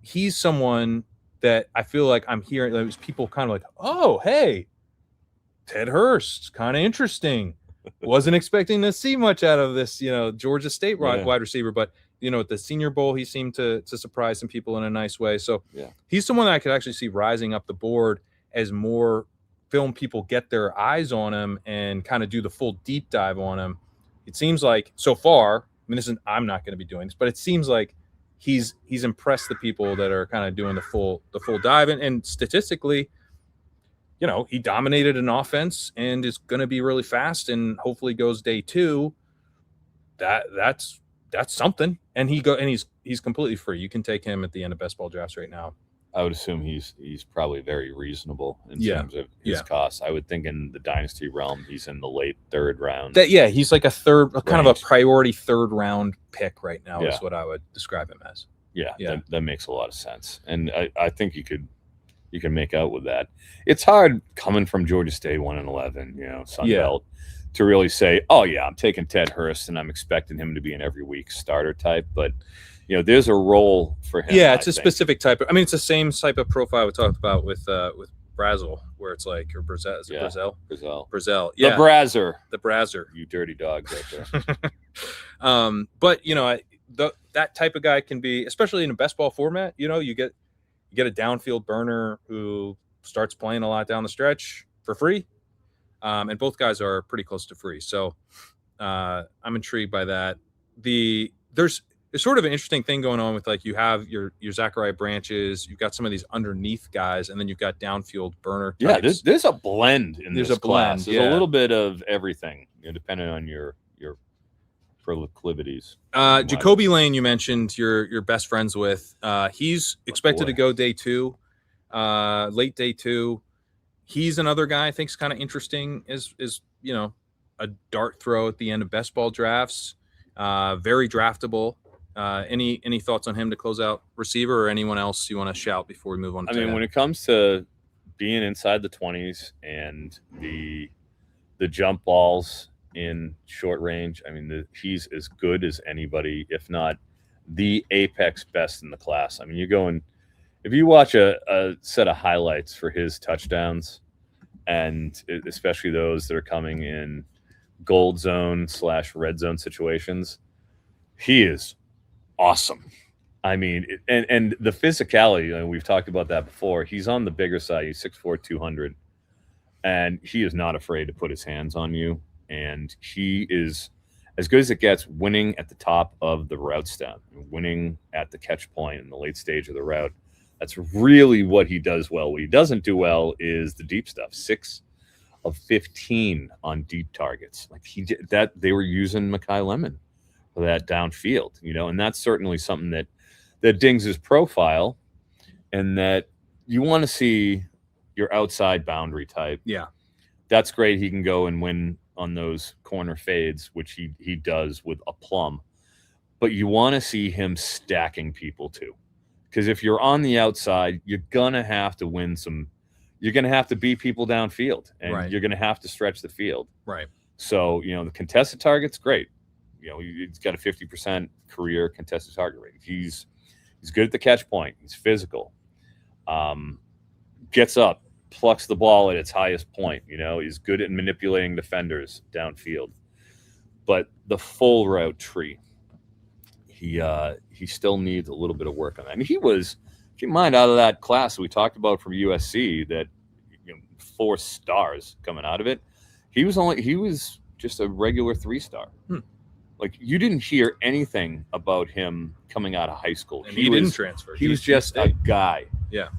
S1: he's someone that I feel like I'm hearing those people kind of like, oh, hey, Ted Hurst, kind of interesting. Wasn't expecting to see much out of this, Georgia State wide receiver, but at the Senior Bowl, he seemed to surprise some people in a nice way. So he's someone that I could actually see rising up the board as more film people get their eyes on him and kind of do the full deep dive on him. It seems like so far, I'm not going to be doing this, but it seems like he's impressed the people that are kind of doing the full dive. And statistically, he dominated an offense and is going to be really fast and hopefully goes day 2. That's something. And he's completely free. You can take him at the end of best ball drafts right now.
S2: I would assume he's probably very reasonable in terms of his costs. I would think in the dynasty realm, he's in the late 3rd round.
S1: He's like a kind of a priority 3rd round pick right now is what I would describe him as.
S2: Yeah. That makes a lot of sense. And I think you can make out with that. It's hard coming from Georgia State 1-11, Sun Belt, to really say, oh yeah, I'm taking Ted Hurst and I'm expecting him to be an every week starter type, but there's a role for him.
S1: Yeah, it's a specific type. It's the same type of profile we talked about with Brazel, where it's like, or Brazel, is it Brazel? Brazel.
S2: Yeah.
S1: The Brazzer.
S2: You dirty dogs out there.
S1: But, you know, that type of guy can be, especially in a best ball format, you know, you get a downfield burner who starts playing a lot down the stretch for free. And both guys are pretty close to free. So I'm intrigued by that. There's sort of an interesting thing going on with, like, you have your Zachariah Branches, you've got some of these underneath guys, and then you've got downfield burner types.
S2: Yeah, there's a blend in this class. There's a little bit of everything, you know, depending on your proclivities.
S1: Jacoby Lane, you mentioned you're best friends with. He's expected to go day 2, late day 2. He's another guy I think is kind of interesting. Is you know, a dart throw at the end of best ball drafts. Very draftable. Any thoughts on him to close out receiver, or anyone else you want to shout before we move on?
S2: I mean, when it comes to being inside the 20s and the jump balls in short range, I mean, he's as good as anybody, if not the apex best in the class. I mean, if you watch a set of highlights for his touchdowns, and especially those that are coming in gold zone / red zone situations, he is awesome. I mean, and the physicality, you know, we've talked about that before. He's on the bigger side. He's 6'4", 200, and he is not afraid to put his hands on you. And he is as good as it gets, winning at the top of the route stem, winning at the catch point in the late stage of the route. That's really what he does well. What he doesn't do well is the deep stuff. 6 of 15 on deep targets. Like they were using Mekhi Lemon for that downfield, you know, and that's certainly something that dings his profile, and that you want to see your outside boundary type.
S1: Yeah.
S2: That's great. He can go and win on those corner fades, which he does with aplomb. But you want to see him stacking people too. Because if you're on the outside, you're going to have to win you're going to have to beat people downfield, and you're going to have to stretch the field.
S1: Right.
S2: So, you know, the contested target's great. You know, he's got a 50% career contested target rate. He's good at the catch point. He's physical. Gets up, plucks the ball at its highest point. You know, he's good at manipulating defenders downfield. But the full route tree, he still needs a little bit of work on that. I mean, keep in mind, out of that class we talked about from USC, that, you know, 4 stars coming out of it, he was just a regular 3-star. Like, you didn't hear anything about him coming out of high school.
S1: And he didn't transfer.
S2: He was just a guy.
S1: Yeah.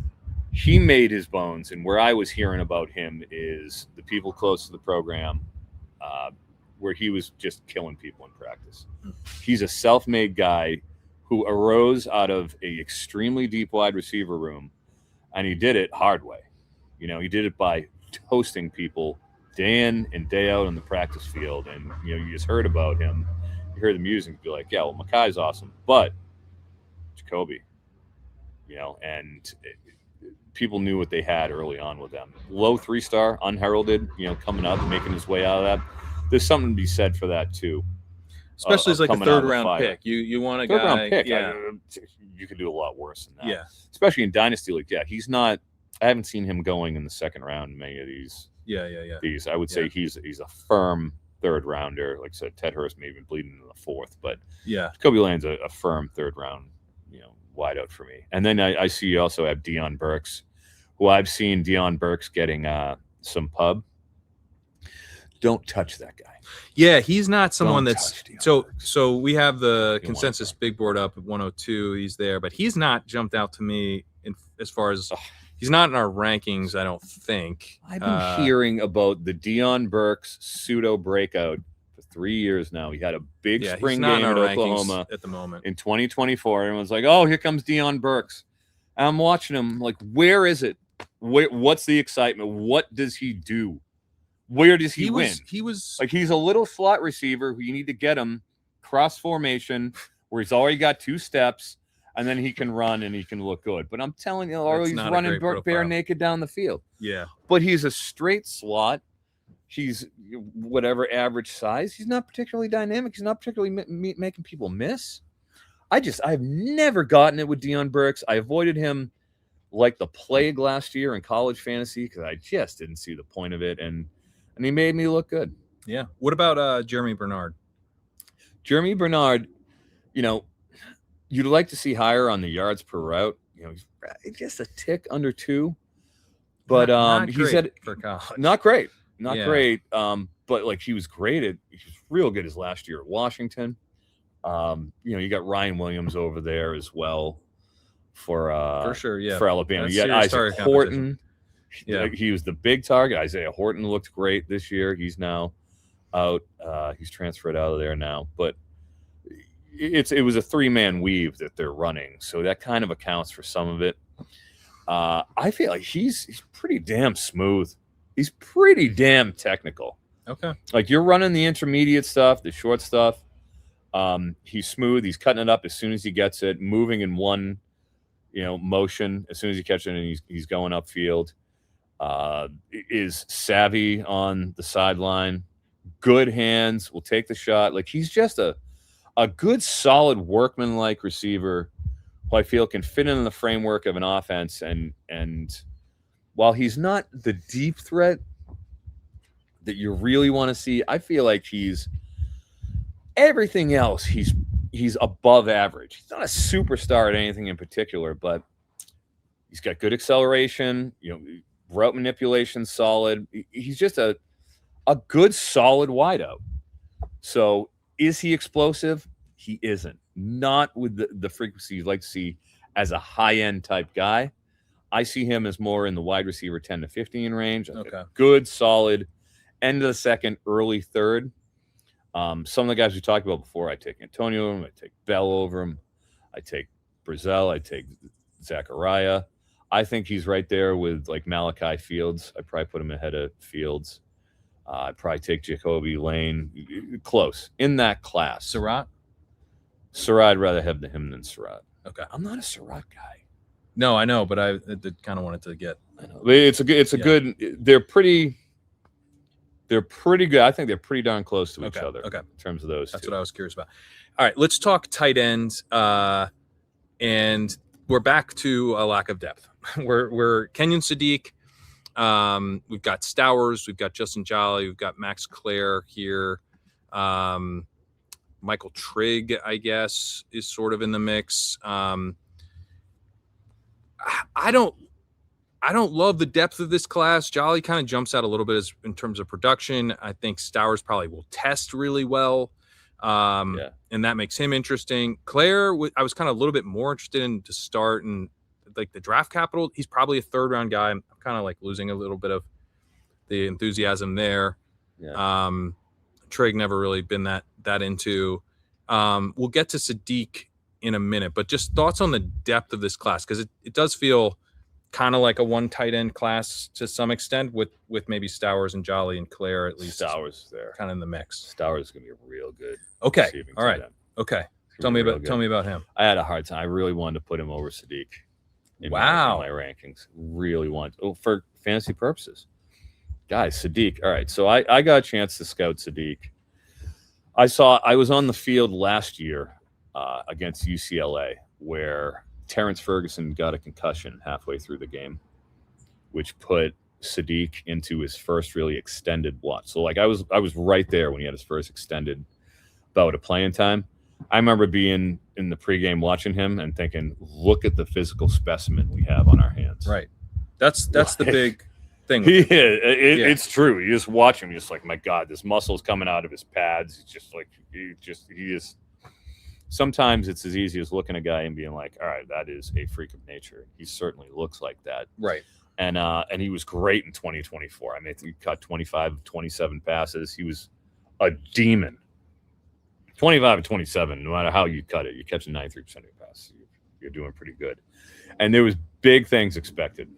S2: He made his bones, and where I was hearing about him is the people close to the program, where he was just killing people in practice. He's a self-made guy who arose out of a extremely deep wide receiver room, and he did it hard way. You know, he did it by toasting people day in and day out on the practice field. And, you know, you just heard about him. You heard the music, be like, yeah, well, Mekhi's awesome, but Jacoby, you know, and people knew what they had early on with them. Low 3-star, unheralded, you know, coming up, making his way out of that. There's something to be said for that too.
S1: Especially as like a 3rd-round pick. You want a guy.
S2: 3rd-round pick.
S1: Yeah.
S2: You could do a lot worse than that.
S1: Yeah.
S2: Especially in Dynasty League. Yeah, he's not. I haven't seen him going in the 2nd round in many of these.
S1: Yeah.
S2: These, I would say he's a firm 3rd rounder. Like I said, Ted Hurst may even bleeding in the 4th, but
S1: yeah,
S2: Jacoby Lane's a firm 3rd round, you know, wideout for me. And then I see you also have Deion Burks, who I've seen Deion Burks getting some pub. Don't touch that guy.
S1: Yeah, he's not someone that's so we have the consensus big board up at 102. He's there, but he's not jumped out to me as far as he's not in our rankings, I don't think.
S2: I've been hearing about the Deion Burks pseudo breakout for 3 years now. He had a big spring game in Oklahoma
S1: at the moment
S2: in 2024. Everyone's like, "Oh, here comes Deion Burks." And I'm watching him like, where is it? What's the excitement? What does he do? Where does he win? He was like, he's a little slot receiver who you need to get him cross formation where he's already got 2 steps, and then he can run and he can look good. But I'm telling you, he's running bare naked down the field.
S1: Yeah.
S2: But he's a straight slot. He's whatever average size. He's not particularly dynamic. He's not particularly making people miss. I've never gotten it with Deion Burks. I avoided him like the plague last year in college fantasy because I just didn't see the point of it, and he made me look good.
S1: Yeah. What about Jeremy Bernard?
S2: Jeremy Bernard, you know, you'd like to see higher on the yards per route. You know, he's just a tick under 2, but
S1: not
S2: he's
S1: great
S2: had
S1: for college.
S2: Not great,
S1: Yeah.
S2: great. But like he was great he was real good his last year at Washington. You know, you got Ryan Williams over there as well for
S1: sure, yeah,
S2: for Alabama.
S1: That's
S2: You got
S1: serious
S2: Isaac
S1: target
S2: Horton.
S1: Yeah.
S2: He was the big target. Isaiah Horton looked great this year. He's now out. He's transferred out of there now, but it was a 3-man weave that they're running, so that kind of accounts for some of it. I feel like he's pretty damn smooth. He's pretty damn technical.
S1: Okay.
S2: Like you're running the intermediate stuff, the short stuff. He's smooth. He's cutting it up as soon as he gets it, moving in one, motion as soon as he catches it, and he's going upfield. Is savvy on the sideline. Good hands. Will take the shot. Like he's just a good, solid, workman-like receiver who I feel can fit in the framework of an offense. And while he's not the deep threat that you really want to see, I feel like he's everything else. He's above average. He's not a superstar at anything in particular, but he's got good acceleration. Route manipulation, solid. He's just a good, solid wideout. So is he explosive? He isn't. Not with the frequency you'd like to see as a high-end type guy. I see him as more in the wide receiver 10 to 15 range.
S1: Okay.
S2: Good, solid, end of the second, early third. Some of the guys we talked about before, I take Antonio over him. I take Bell over him. I take Brazel. I take Zachariah. I think he's right there with like Malachi Fields. I'd probably put him ahead of Fields. I'd probably take Jacoby Lane. Close. In that class.
S1: Surratt?
S2: I'd rather have him than Surratt.
S1: Okay.
S2: I'm not a Surratt guy.
S1: No, I know, but I did kind of wanted to get.
S2: I know. It's a good. They're pretty good. I think they're pretty darn close to each other.
S1: Okay.
S2: In terms of those.
S1: That's
S2: two.
S1: what I was curious about. All right, let's talk tight ends. And we're back to a lack of depth. We're Kenyon Sadiq. We've got Stowers, we've got Justin Jolly, we've got Max Clare here. Michael Trigg, I guess, is sort of in the mix. I don't love the depth of this class. Jolly kind of jumps out a little bit in terms of production. I think Stowers probably will test really well. And that makes him interesting. Clare, I was kind of a little bit more interested in to start, and like the draft capital, he's probably a 3rd-round guy. I'm kind of like losing a little bit of the enthusiasm there. Yeah. Trigg never really been that into. We'll get to Sadiq in a minute, but just thoughts on the depth of this class, because it does feel kind of like a one tight end class to some extent, with maybe Stowers and Jolly and Clare at least.
S2: Stowers there,
S1: kind of in the mix.
S2: Stowers is gonna be real good.
S1: Okay, all right. Okay, tell me about him.
S2: I had a hard time. I really wanted to put him over Sadiq. In my rankings. Really want for fantasy purposes. Guys, Sadiq. All right. So I got a chance to scout Sadiq. I was on the field last year against UCLA where Terrence Ferguson got a concussion halfway through the game, which put Sadiq into his first really extended watch. So like I was right there when he had his first extended bout of playing time. I remember being in the pregame watching him and thinking, look at the physical specimen we have on our hands.
S1: Right. That's the big thing.
S2: It's true. You just watch him, you're just like, my God, this muscle's coming out of his pads. It's just like, he is. Sometimes it's as easy as looking at a guy and being like, all right, that is a freak of nature. He certainly looks like that.
S1: Right.
S2: And he was great in 2024. I mean, he caught 25, 27 passes. He was a demon. 25 and 27, no matter how you cut it, you're catching 93% of your passes. You're doing pretty good. And there was big things expected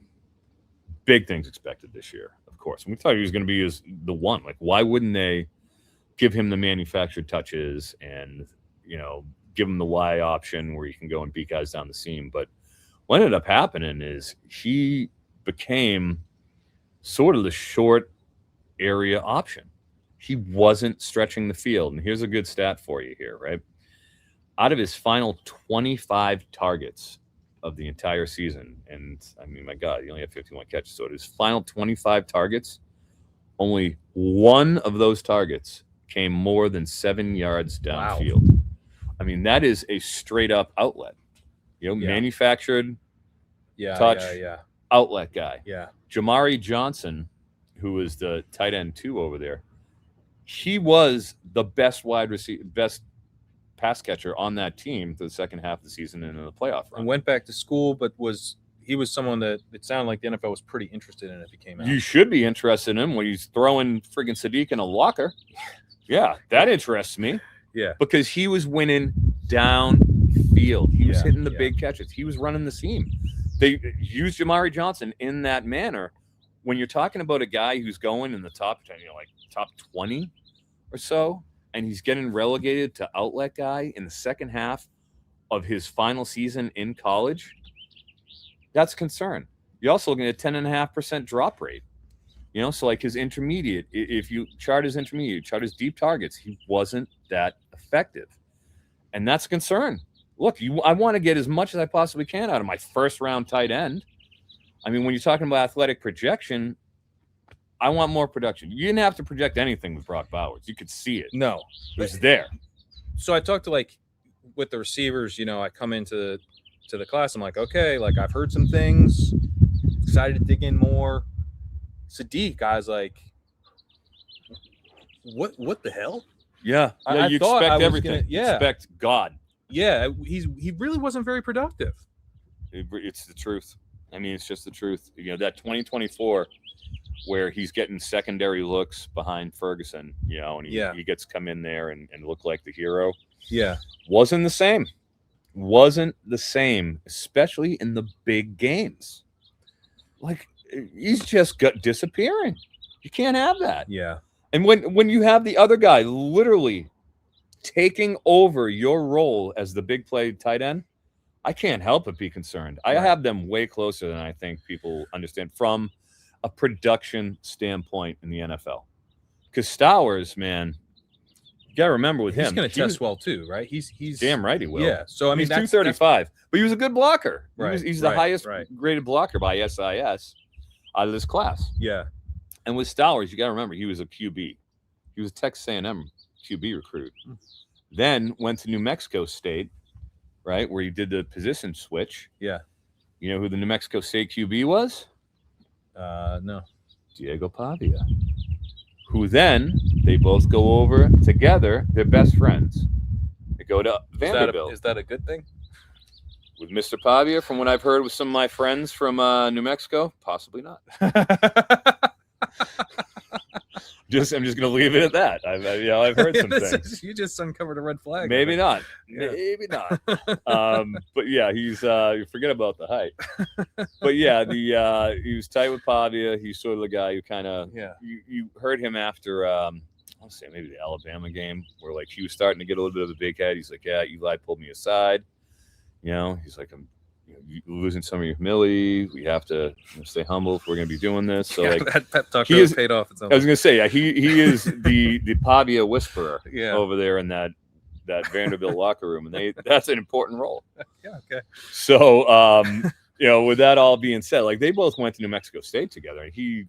S2: this year, of course. And we thought he was going to be the one. Like, why wouldn't they give him the manufactured touches and, give him the Y option where you can go and beat guys down the seam? But what ended up happening is he became sort of the short area option. He wasn't stretching the field. And here's a good stat for you here, right? Out of his final 25 targets of the entire season. And I mean, my God, he only had 51 catches. So at his final 25 targets, only one of those targets came more than 7 yards downfield. Wow. I mean, that is a straight up outlet. Manufactured touch outlet guy.
S1: Yeah.
S2: Jamari Johnson, who is the tight end 2 over there, he was the best best pass catcher on that team for the second half of the season and in the playoff run.
S1: And went back to school, but he was someone that it sounded like the NFL was pretty interested in if he came out.
S2: You should be interested in him when he's throwing friggin' Sadiq in a locker. Yeah, that interests me.
S1: Yeah.
S2: Because he was winning downfield. He was hitting the big catches. He was running the seam. They used Jamari Johnson in that manner. When you're talking about a guy who's going in the top 10, like top 20 or so, and he's getting relegated to outlet guy in the second half of his final season in college, that's a concern. You're also looking at 10.5% drop rate. So like his intermediate, if you chart his intermediate, chart his deep targets, he wasn't that effective. And that's a concern. Look, I want to get as much as I possibly can out of my first round tight end. I mean, when you're talking about athletic projection, I want more production. You didn't have to project anything with Brock Bowers. You could see it.
S1: No.
S2: It was there.
S1: So I talked to with the receivers, I come into the class. I'm like, okay, I've heard some things, excited to dig in more. Sadiq, I was like, what the hell?
S2: Yeah.
S1: I
S2: you
S1: thought
S2: expect
S1: I
S2: everything. You expect God.
S1: Yeah. He really wasn't very productive.
S2: It's the truth. I mean, it's just the truth. That 2024 where he's getting secondary looks behind Ferguson, and he gets come in there and look like the hero.
S1: Yeah.
S2: Wasn't the same. Wasn't the same, especially in the big games. He's just disappearing. You can't have that.
S1: Yeah.
S2: And when you have the other guy literally taking over your role as the big play tight end, I can't help but be concerned. I have them way closer than I think people understand from a production standpoint in the NFL. Because Stowers, man, you got to remember with him.
S1: He's going to test well too, right? He's
S2: damn right he will.
S1: Yeah. So, I mean,
S2: he's 235, but he was a good blocker.
S1: Right.
S2: He's the highest graded blocker by SIS out of this class.
S1: Yeah.
S2: And with Stowers, you got to remember, he was a QB. He was a Texas A&M QB recruit. Then went to New Mexico State, right, where he did the position switch.
S1: Yeah.
S2: You know who the New Mexico State QB was?
S1: No.
S2: Diego Pavia. Who then, they both go over together. They're best friends. They go to Vanderbilt.
S1: Is that a good thing?
S2: With Mr. Pavia, from what I've heard with some of my friends from New Mexico, possibly not. I'm just going to leave it at that. I've heard some things.
S1: You just uncovered a red flag.
S2: Maybe not. Yeah. Maybe not. But yeah, he's forget about the height. But yeah, he was tight with Pavia. He's sort of the guy who kind of you heard him after I'll say maybe the Alabama game where he was starting to get a little bit of a big head. He's like, yeah, Eli pulled me aside. He's like, I'm losing some of your humility. We have to stay humble if we're going to be doing this. So
S1: that pep talk really paid off.
S2: I was going to say, he is the Pavia whisperer over there in that Vanderbilt locker room, and that's an important role.
S1: Yeah. Okay.
S2: So with that all being said, they both went to New Mexico State together, and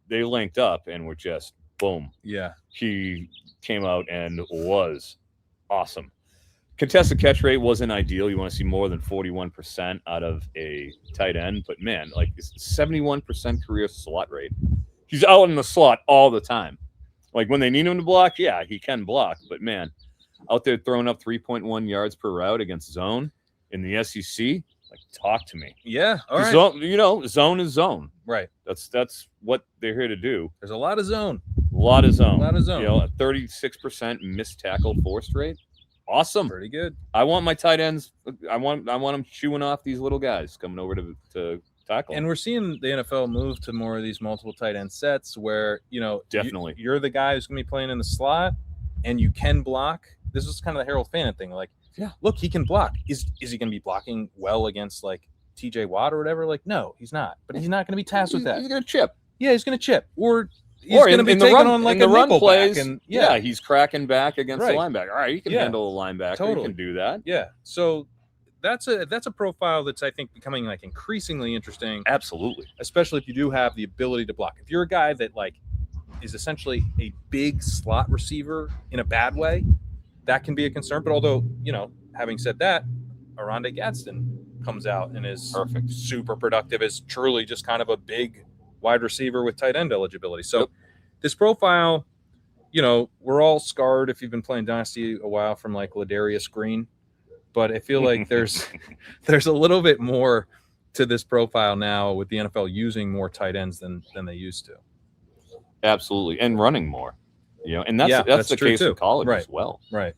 S2: they linked up and were just boom.
S1: Yeah.
S2: He came out and was awesome. Contested catch rate wasn't ideal. You want to see more than 41% out of a tight end. But, man, it's 71% career slot rate. He's out in the slot all the time. When they need him to block, yeah, he can block. But, man, out there throwing up 3.1 yards per route against zone in the SEC, talk to me.
S1: Yeah, all right.
S2: Zone is zone.
S1: Right.
S2: That's what they're here to do.
S1: There's a lot of zone.
S2: A lot of zone.
S1: A
S2: 36% missed tackle forced rate. Awesome.
S1: Pretty good.
S2: I want my tight ends. I want them chewing off these little guys coming over to tackle.
S1: And we're seeing the NFL move to more of these multiple tight end sets where,
S2: definitely
S1: you're the guy who's going to be playing in the slot and you can block. This is kind of the Harold Fannin thing. Look, he can block. Is he going to be blocking well against TJ Watt or whatever? No, he's not. But he's not going to be tasked with that.
S2: He's going to chip.
S1: Yeah, he's going to chip. Or he's going to be taking on
S2: the run plays.
S1: And,
S2: he's cracking back against the linebacker. All right, he can handle the linebacker. Totally. He can do that.
S1: Yeah. So that's a profile that's, I think, becoming like increasingly interesting.
S2: Absolutely.
S1: Especially if you do have the ability to block. If you're a guy that like is essentially a big slot receiver in a bad way, that can be a concern. But although, having said that, Oronde Gadsden comes out and is
S2: perfect,
S1: super productive, is truly just kind of a big wide receiver with tight end eligibility. So this profile, we're all scarred if you've been playing Dynasty a while from like Ladarius Green, but I feel like there's a little bit more to this profile now with the NFL using more tight ends than they used to.
S2: Absolutely, and running more, and that's the case in college as well.
S1: Right.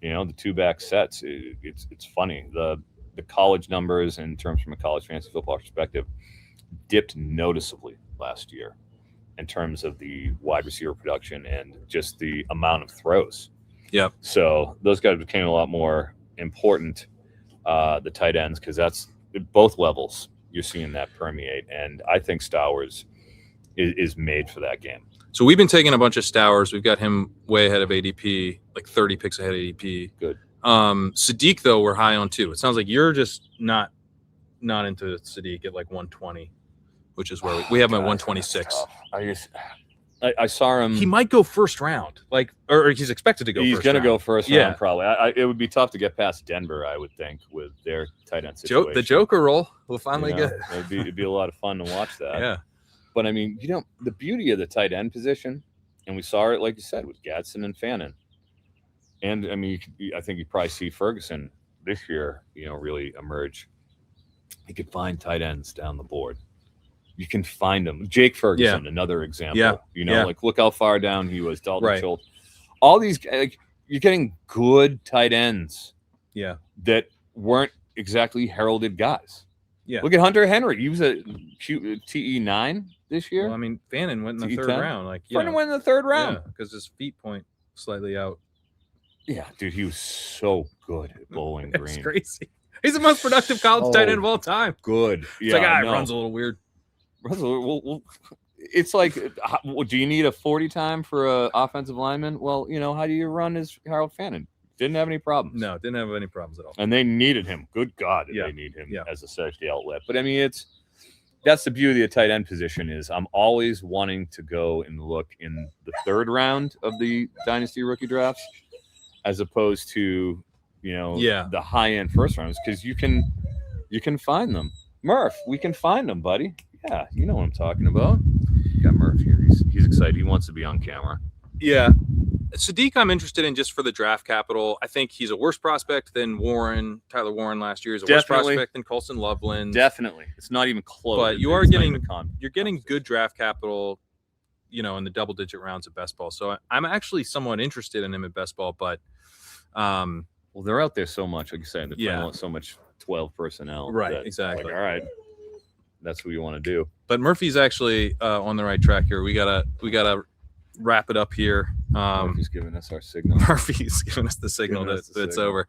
S2: The two-back sets. It's funny. The college numbers in terms from a college fantasy football perspective dipped noticeably last year in terms of the wide receiver production and just the amount of throws.
S1: Yeah.
S2: So those guys became a lot more important, the tight ends, because that's at both levels you're seeing that permeate. And I think Stowers is made for that game.
S1: So we've been taking a bunch of Stowers. We've got him way ahead of ADP, like 30 picks ahead of ADP.
S2: Good.
S1: Sadiq, though, we're high on too. It sounds like you're just not into Sadiq at like 120, which is where we have him at 126.
S2: I saw him.
S1: He might go first round, or he's expected to go.
S2: He's going to go first round, probably. It would be tough to get past Denver, I would think, with their tight end situation.
S1: The Joker roll. We'll finally get it.
S2: It'd be a lot of fun to watch that.
S1: Yeah.
S2: But I mean, the beauty of the tight end position, and we saw it, like you said, with Gadsden and Fannin. And I mean, I think you probably see Ferguson this year, really emerge. You could find tight ends down the board. You can find them. Jake Ferguson, another example.
S1: Yeah.
S2: Like look how far down he was. Dalton Schultz. All these, you're getting good tight ends.
S1: Yeah.
S2: That weren't exactly heralded guys.
S1: Yeah.
S2: Look at Hunter Henry. He was a TE9 this year.
S1: Well, I mean, Fannin went in the third round.
S2: Fannin went in the third round
S1: because his feet point slightly out.
S2: Yeah, dude, he was so good at Bowling Green.
S1: It's crazy. He's the most productive college tight end of all time.
S2: Good.
S1: It's like, it runs a little weird.
S2: It's like, do you need a 40 time for an offensive lineman? Well, how do you run as Harold Fannin? Didn't have any problems.
S1: No, didn't have any problems at all.
S2: And they needed him. Good God, did they need him as a safety outlet. But I mean, that's the beauty of the tight end position is I'm always wanting to go and look in the third round of the Dynasty rookie drafts as opposed to, the high end first rounds, because you can find them. Murph, we can find them, buddy. Yeah, you know what I'm talking about. Got Murph here. He's excited. He wants to be on camera.
S1: Yeah. Sadiq, I'm interested in just for the draft capital. I think he's a worse prospect than Tyler Warren last year. He's a worse prospect than Colson Loveland.
S2: Definitely. It's not even close.
S1: But you're getting good draft capital, in the double-digit rounds of best ball. So I'm actually somewhat interested in him at best ball, but
S2: well, they're out there so much, like you said. They're playing so much 12 personnel.
S1: Right, exactly.
S2: All right. That's what you want to do.
S1: But Murphy's actually on the right track here. We gotta wrap it up here.
S2: Murphy's giving us our signal.
S1: Murphy's giving us the signal that it's over.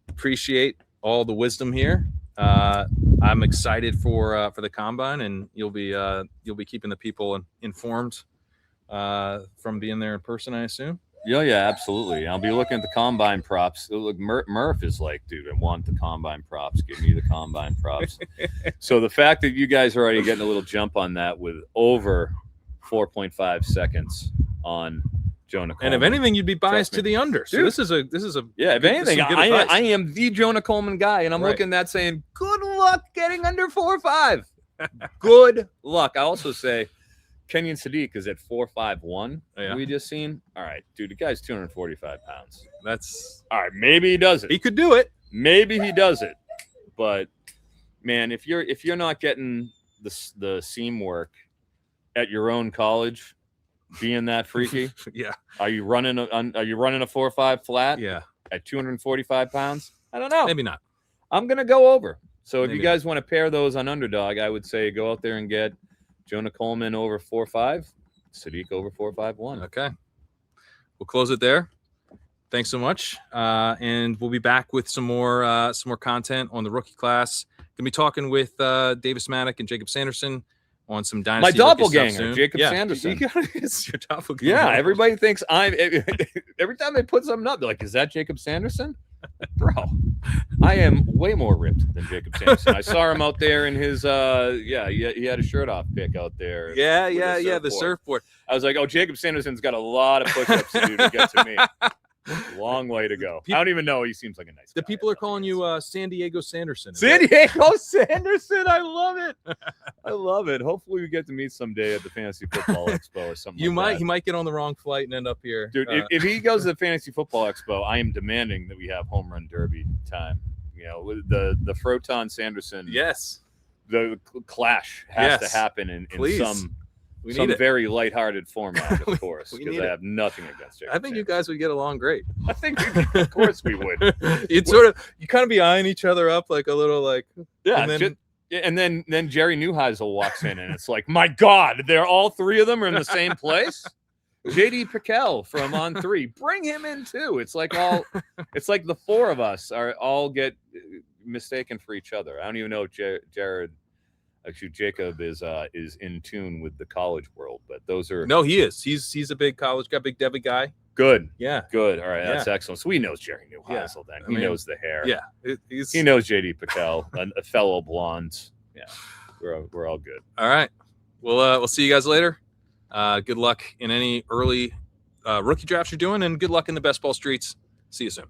S1: Appreciate all the wisdom here. I'm excited for the combine, and you'll be keeping the people informed from being there in person, I assume.
S2: Yeah, absolutely. I'll be looking at the combine props. Look, Murph is like, dude, I want the combine props. Give me the combine props. So the fact that you guys are already getting a little jump on that with over 4.5 seconds on Jonah Coleman.
S1: And if anything, you'd be biased to the under. So this is a
S2: if anything, I am the Jonah Coleman guy, and I'm looking at that saying, good luck getting under 4.5. Good luck. I also say Kenyon Sadiq is at 4.51. We just seen. All right, dude, the guy's 245 pounds.
S1: That's
S2: all right. Maybe he does it.
S1: He could do it.
S2: Maybe he does it. But man, if you're not getting the seam work at your own college, being that freaky, are you running a 4.5 flat?
S1: Yeah,
S2: at 245 pounds. I don't know.
S1: Maybe not.
S2: I'm gonna go over. So if you guys want to pair those on underdog, I would say go out there and get Jonah Coleman over 4.5, Sadiq over 4.51.
S1: Okay. We'll close it there. Thanks so much. And we'll be back with some more content on the rookie class. Gonna be talking with Davis Maddock and Jacob Sanderson on some dynasty.
S2: My doppelganger, Jacob Sanderson.
S1: It's your doppelganger.
S2: Yeah, everybody thinks every time they put something up, they're like, is that Jacob Sanderson? Bro, I am way more ripped than Jacob Sanderson. I saw him out there in his, he had a shirt off pic out there.
S1: Yeah, the surfboard.
S2: I was like, oh, Jacob Sanderson's got a lot of push-ups to do to get to me. Long way to go. I don't even know. He seems like a nice guy.
S1: The people are calling you San Diego Sanderson.
S2: San Diego Sanderson. I love it. I love it. Hopefully we get to meet someday at the Fantasy Football Expo or something
S1: He might get on the wrong flight and end up here.
S2: Dude, if he goes to the Fantasy Football Expo, I am demanding that we have home run derby time. You know, the Froton Sanderson.
S1: Yes.
S2: The clash has to happen in some very lighthearted format, of course, because I have nothing against Jacob.
S1: I think you guys would get along great.
S2: I think, of course, we would.
S1: You kind of be eyeing each other up like a little like,
S2: and then Jerry Neuheisel walks in, and it's like, my God, they're all three of them are in the same place. JD Piquel from On 3, bring him in too. It's like the four of us all get mistaken for each other. I don't even know if Jacob is in tune with the college world, but those are
S1: he is. He's a big college guy, big Debbie guy.
S2: Good.
S1: Yeah.
S2: Good. All right. That's excellent. So he knows Jerry Neuheisel then. He knows the hair.
S1: Yeah.
S2: He knows JD Piquel, a fellow blonde. Yeah. We're all good.
S1: All right. We'll see you guys later. Good luck in any early rookie drafts you're doing, and good luck in the best ball streets. See you soon.